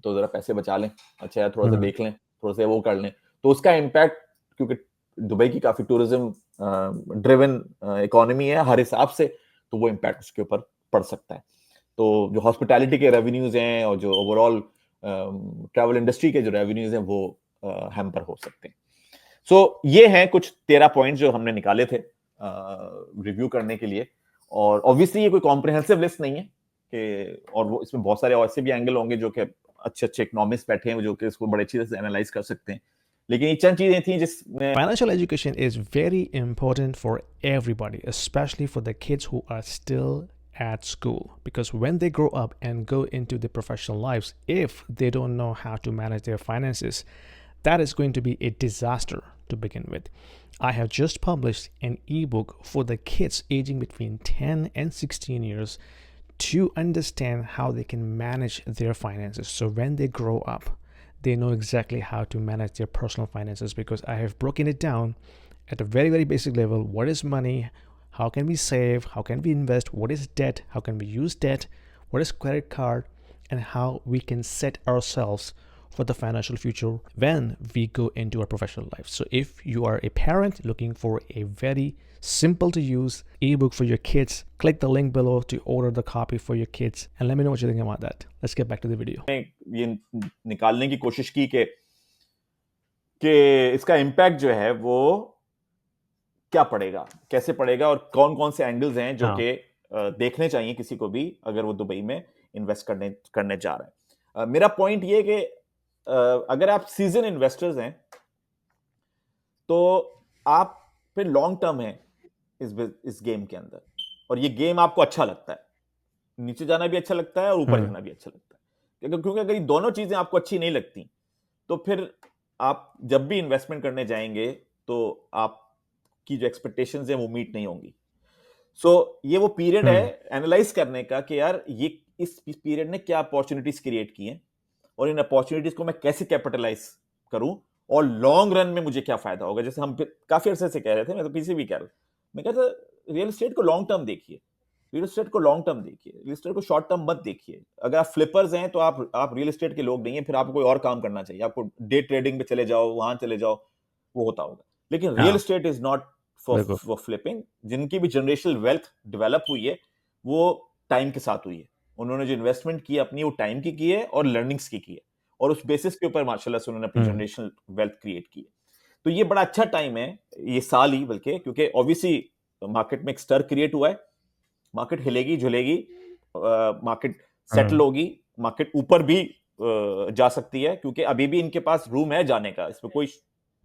तो जरा पैसे बचा लें, अच्छा यार थोड़ा सा देख लें, थोड़ा सा वो कर लें, तो उसका इम्पैक्ट, क्योंकि दुबई की काफी टूरिज्म ड्रिवन इकोनॉमी है हर हिसाब से, तो वो इम्पैक्ट उसके ऊपर पड़ सकता है। तो जो हॉस्पिटैलिटी के रेवेन्यूज हैं और जो ओवरऑल ट्रैवल इंडस्ट्री के जो रेवेन्यूज हैं वो हैम्पर हो सकते हैं। सो ये हैं कुछ 13 पॉइंट जो हमने निकाले थे रिव्यू करने के लिए। और ऑब्वियसली ये कोई कॉम्प्रिहेंसिव लिस्ट नहीं है कि, और वो इसमें बहुत सारे ऐसे भी एंगल होंगे जो कि अच्छे अच्छे इकोनॉमिस्ट बैठे हैं जो कि इसको बड़े अच्छी तरह से एनालाइज कर सकते हैं, लेकिन ये चंद चीजें थी जिसमें Financial education is very important for everybody, especially for the kids who are still at school. Because when they grow up and go into the professional lives, if they don't know how to manage their finances, that is going to be a disaster to begin with. I have just published an ebook for the kids aging between 10 and 16 years to understand how they can manage their finances. So when they grow up, they know exactly how to manage their personal finances, because I have broken it down at a very, very basic level. What is money? How can we save? How can we invest? What is debt? How can we use debt? What is credit card? And how we can set ourselves for the financial future when we go into our professional life. So if you are a parent looking for a very simple to use ebook for your kids, click the link below to order the copy for your kids and let me know what you think about that. Let's get back to the video. ये निकालने की कोशिश की कि इसका impact जो है वो क्या पड़ेगा, कैसे पड़ेगा, और कौन कौन से एंगल्स हैं जो कि देखने चाहिए किसी को भी अगर वो दुबई में इन्वेस्ट करने जा रहा है। मेरा पॉइंट ये कि अगर आप सीजन इन्वेस्टर्स हैं तो आप फिर लॉन्ग टर्म है इस गेम के अंदर, और ये गेम आपको अच्छा लगता है, नीचे जाना भी अच्छा लगता है और ऊपर जाना भी अच्छा लगता है, क्योंकि अगर ये दोनों चीजें आपको अच्छी नहीं लगती तो फिर आप जब भी इन्वेस्टमेंट करने जाएंगे तो आपकी जो एक्सपेक्टेशंस हैं वो मीट नहीं होंगी। सो ये वो पीरियड है एनालाइज करने का कि यार ये इस पीरियड ने क्या अपॉर्चुनिटीज क्रिएट की हैं और इन अपॉर्चुनिटीज को मैं कैसे कैपिटलाइज करूं और लॉन्ग रन में मुझे क्या फायदा होगा। जैसे हम काफी अरसे से कह रहे थे, मैं तो पीछे भी कह रहा, मैं कहता रियल एस्टेट को लॉन्ग टर्म देखिए, रियल एस्टेट को लॉन्ग टर्म देखिए, रियल एस्टेट को शॉर्ट टर्म मत देखिए। अगर आप फ्लिपर्स हैं तो आप रियल एस्टेट के लोग नहीं है, फिर आपको कोई और काम करना चाहिए, आपको डे ट्रेडिंग पे चले जाओ, वहां चले जाओ, वो होता होगा। लेकिन real estate is not for flipping. जिनकी भी जनरेशनल वेल्थ डेवलप हुई है वो टाइम के साथ हुई है, उन्होंने जो इन्वेस्टमेंट की अपनी वो टाइम की है और लर्निंग्स की है, और उस बेसिस के ऊपर माशाल्लाह से उन्होंने अपनी जनरेशनल वेल्थ क्रिएट की है। तो ये बड़ा अच्छा टाइम है ये साल ही, बल्कि क्योंकि ऑब्वियसली मार्केट में एक स्टर क्रिएट हुआ है, मार्केट हिलेगी झुलेगी, मार्केट सेटल होगी, मार्केट ऊपर भी जा सकती है, क्योंकि अभी भी इनके पास रूम है जाने का, इसमें कोई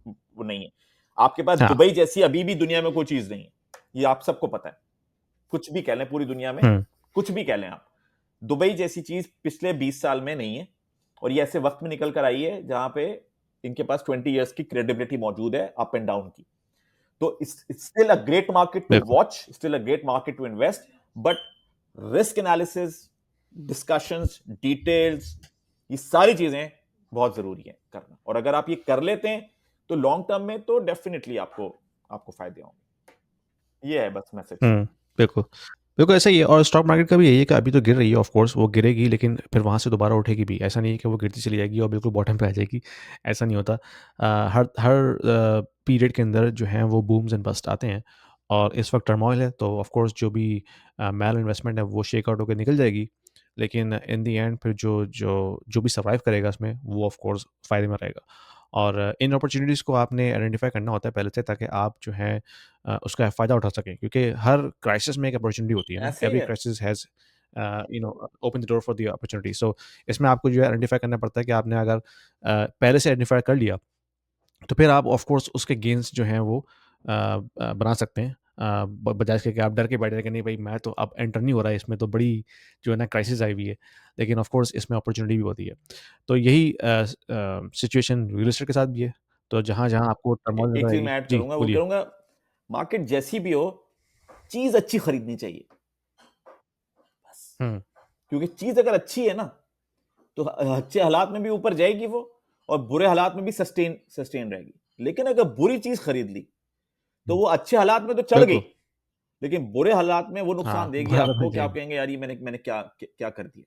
वो नहीं है। आपके पास दुबई जैसी अभी भी दुनिया में कोई चीज नहीं है, ये आप सबको पता है। कुछ भी कह लें पूरी दुनिया में, कुछ भी कह लें आप, दुबई जैसी चीज पिछले 20 साल में नहीं है, और ये ऐसे वक्त में निकल कर आई है जहां पे इनके पास 20 इयर्स की क्रेडिबिलिटी मौजूद है अप एंड डाउन की। तो it's still a great market to watch, still a great market to invest, but risk analysis, discussions, details, ये सारी चीजें बहुत जरूरी है करना, और अगर आप ये कर लेते हैं तो लॉन्ग टर्म में तो डेफिनेटली आपको फायदे होंगे। ये है बस मैसेज। बिल्कुल बिल्कुल ऐसा ही है। और स्टॉक मार्केट का भी यही है कि अभी तो गिर रही है, ऑफ कोर्स वो गिरेगी, लेकिन फिर वहाँ से दोबारा उठेगी भी। ऐसा नहीं है कि वो गिरती चली जाएगी और बिल्कुल बॉटम पे आ जाएगी, ऐसा नहीं होता। हर हर पीरियड के अंदर जो हैं वो बूम्स एंड बस्ट आते हैं, और इस वक्त टर्मोइल है, तो ऑफ कोर्स जो भी मैल इन्वेस्टमेंट है वो शेक आउट होकर निकल जाएगी, लेकिन इन दी एंड फिर जो जो जो भी सर्वाइव करेगा इसमें वो ऑफ कोर्स फ़ायदे में रहेगा। और इन अपॉर्चुनिटीज़ को आपने आइडेंटिफाई करना होता है पहले से, ताकि आप जो है उसका फ़ायदा उठा सकें, क्योंकि हर क्राइसिस में एक अपॉर्चुनिटी होती है ना। ऐसे ही एवरी है। Crisis has open the door for the opportunity. So इसमें आपको जो है आइडेंटिफाई करना पड़ता है कि आपने अगर पहले से आइडेंटिफाई कर लिया तो फिर आप ऑफ कोर्स उसके गेन्स जो हैं वो बना सकते हैं, बजाय इसके कि आप डर के बैठ जाए कि नहीं भाई मैं तो अब एंटर नहीं हो रहा है इसमें, तो बड़ी जो है ना क्राइसिस आई हुई है। लेकिन ऑफ कोर्स इसमें अपॉर्चुनिटी भी होती है। तो यही सिचुएशन रियल एस्टेट के साथ भी है। तो जहाँ आपको टर्मोइल एक नज़र चीज आएगी। मैं ऐड जी, करूंगा, वो बोलिए। करूंगा, मार्केट जैसी भी हो चीज अच्छी खरीदनी चाहिए, बस क्योंकि चीज अगर अच्छी है ना तो अच्छे हालात में भी ऊपर जाएगी वो, और बुरे हालात में भी सस्टेन रहेगी। लेकिन अगर बुरी चीज खरीद ली तो वो अच्छे हालात में तो चढ़ गई, बिल्कुल। लेकिन बुरे हालात में वो नुकसान हाँ, देगी बुरा हालत में आपको, कि आप जाएगी। कहेंगे यार ये मैंने क्या क्या कर दिया।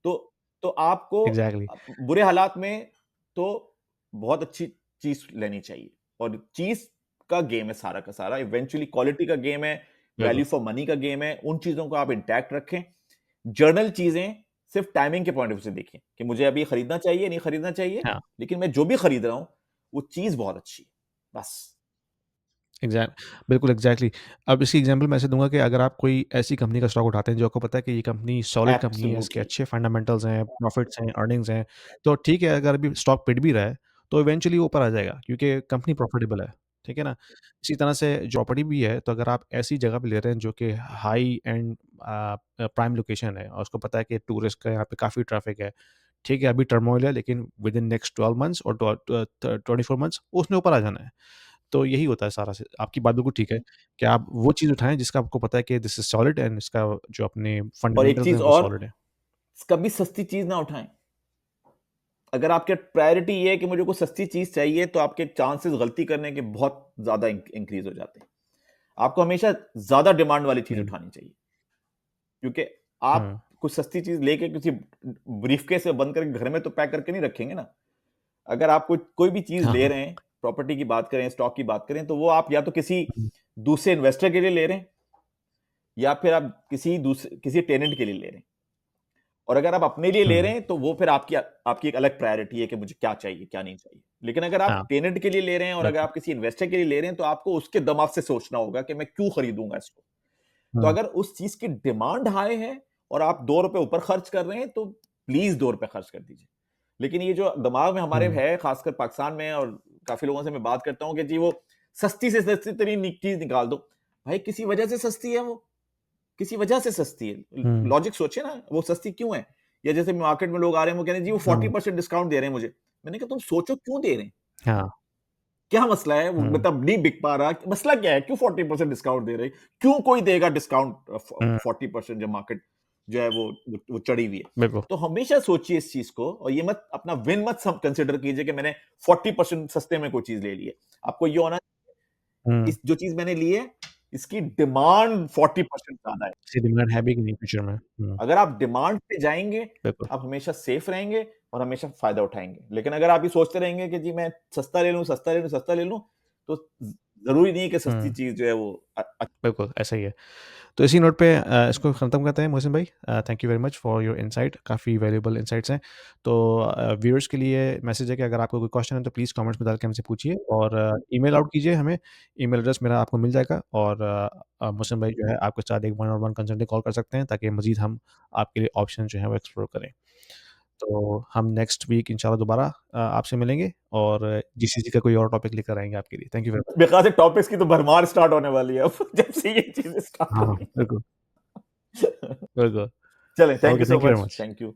तो तो आपको एग्ज़ैक्टली। बुरे हालात में तो बहुत अच्छी चीज लेनी चाहिए, और चीज का गेम है सारा का सारा, इवेंचुअली क्वालिटी का गेम है, बिल्कुल। वैल्यू फॉर मनी का गेम है। उन चीजों को आप इंटैक्ट रखें। जर्नल चीजें सिर्फ टाइमिंग के पॉइंट ऑफ व्यू से देखें कि मुझे अभी खरीदना चाहिए नहीं खरीदना चाहिए, हाँ, लेकिन मैं जो भी खरीद रहा हूं वो चीज बहुत अच्छी है, बस। बिल्कुल एग्ज़ैक्टली। अब इसकी एग्ज़ाम्पल मैं ऐसे दूँगा कि अगर आप कोई ऐसी कंपनी का स्टॉक उठाते हैं जो आपको पता है कि ये कंपनी सॉलिड कंपनी है, इसके एब्सोल्युटली। अच्छे फंडामेंटल्स हैं, प्रॉफिट्स हैं, अर्निंग्स हैं, तो ठीक है, अगर अभी स्टॉक पिट भी रहा है, तो इवेंचुअली वो ऊपर आ जाएगा क्योंकि कंपनी प्रॉफिटेबल है, ठीक है ना? इसी तरह से प्रॉपर्टी भी है, तो अगर आप ऐसी जगह पे ले रहे हैं जो कि हाई एंड प्राइम लोकेशन है और उसको पता है कि टूरिस्ट का यहाँ पे काफ़ी ट्रैफ़िक है, ठीक है, अभी टर्मोइल है लेकिन विद इन नेक्स्ट 12 मंथ्स और 24 मंथ्स उसने ऊपर आ जाना है। तो यही होता है सारा से आपकी बात बिल्कुल ठीक है कि आप वो चीज़ उठाएँ जिसका आपको पता है कि दिस इज़ सॉलिड एंड इसका जो अपने और एक फंडामेंटल्स हैं चीज वो और, सॉलिड हैं। कभी सस्ती चीज ना उठाएं। अगर आपके प्रायोरिटी ये है कि मुझे कोई सस्ती चीज चाहिए, तो आपके चांसेस गलती करने के बहुत ज्यादा इंक्रीज हो जाते हैं। आपको हमेशा ज्यादा डिमांड वाली चीज हुँ, उठानी चाहिए, क्योंकि आप हुँ, कुछ सस्ती चीज लेके किसी ब्रीफकेस से बंद करके घर में तो पैक करके नहीं रखेंगे ना। अगर आप कोई भी चीज हाँ, ले हाँ, रहे हैं, प्रॉपर्टी की बात करें, स्टॉक की बात करें, तो वो आप या तो किसी हुँ, दूसरे इन्वेस्टर के लिए ले रहे हैं, या फिर आप किसी टेनेंट के लिए ले रहे हैं। और अगर आप अपने लिए ले रहे हुँ, हैं तो वो फिर आपकी आपकी एक अलग प्रायोरिटी है कि मुझे क्या चाहिए क्या नहीं चाहिए। लेकिन अगर आप हाँ, टेनेंट के लिए ले रहे हैं और अगर बिल्कुल, आप किसी इन्वेस्टर के लिए ले रहे हैं, तो आपको उसके दिमाग से सोचना होगा कि मैं क्यों खरीदूंगा इसको। तो हुँ, अगर उस चीज की डिमांड हाई है और आप 2 रुपए ऊपर खर्च कर रहे हैं, तो प्लीज 2 रुपए खर्च कर दीजिए। लेकिन ये जो दिमाग में हमारे हुँ, है, खासकर पाकिस्तान में, और काफी लोगों से मैं बात करता हूँ कि जी वो सस्ती से सस्ती तरीन चीज निकाल दो। भाई किसी वजह से सस्ती है वो, किसी वजह से सस्ती है। हुँ, लॉजिक सोचिए ना, वो सस्ती क्यों है। या जैसे मार्केट में लोग आ रहे हैं, वो कह रहे हैं जी वो हाँ, 40% डिस्काउंट दे रहे हैं मुझे। मैंने कहा तुम सोचो क्यों दे रहे हैं, हाँ, क्या मसला है, वो हुँ, मतलब नहीं बिक पा रहा, मसला क्या है, क्यों 40% डिस्काउंट दे रहे हैं, क्यों कोई देगा डिस्काउंट हुँ, 40%, जब मार्केट जो है वो चढ़ी हुई है। बिल्कुल, तो हमेशा सोचिए इस चीज को, और ये मत अपना विन मत कंसिडर कीजिए कि मैंने 40% सस्ते में कोई चीज ले ली है। आपको ये होना, हुँ, इस जो चीज मैंने ली है इसकी डिमांड 40% ज्यादा है। इसकी डिमांड है भी कि नहीं फ्यूचर में? हुँ, अगर आप डिमांड पे जाएंगे, बिल्कुल, आप हमेशा सेफ रहेंगे और हमेशा फायदा उठाएंगे। लेकिन अगर आप ये सोचते रहेंगे कि जी मैं सस्ता ले लूं सस्ता ले लूं सस्ता ले लूं, तो जरूरी नहीं है कि सस्ती हुँ, चीज जो है वो बिल्कुल, ऐसा ही है। तो इसी नोट पे इसको ख़त्म करते हैं मोहसिन भाई। Thank you very much for your insight, काफ़ी वैल्यूएबल इनसाइट्स हैं। तो व्यूअर्स के लिए मैसेज है कि अगर आपको कोई क्वेश्चन है तो प्लीज़ कमेंट्स में डाल के हमसे पूछिए और ईमेल आउट कीजिए हमें। ईमेल एड्रेस मेरा आपको मिल जाएगा और मोहसिन भाई जो है आपके साथ एक one on one consulting call कर सकते हैं ताकि मज़ीद हम आपके लिए ऑप्शन जो है वो एक्सप्लोर करें। तो हम नेक्स्ट वीक इंशाल्लाह दोबारा आपसे मिलेंगे और जीसीसी का कोई और टॉपिक लेकर आएँगे आपके लिए। Thank you very much. मेरे ख्याल से टॉपिक्स की तो भरमार स्टार्ट होने वाली है अब जब से ये चीजें स्टार्ट हाँ, हो हाँ, गई। बिल्कुल, बिल्कुल। चलें, thank okay, you so thank you very much, much. Thank you.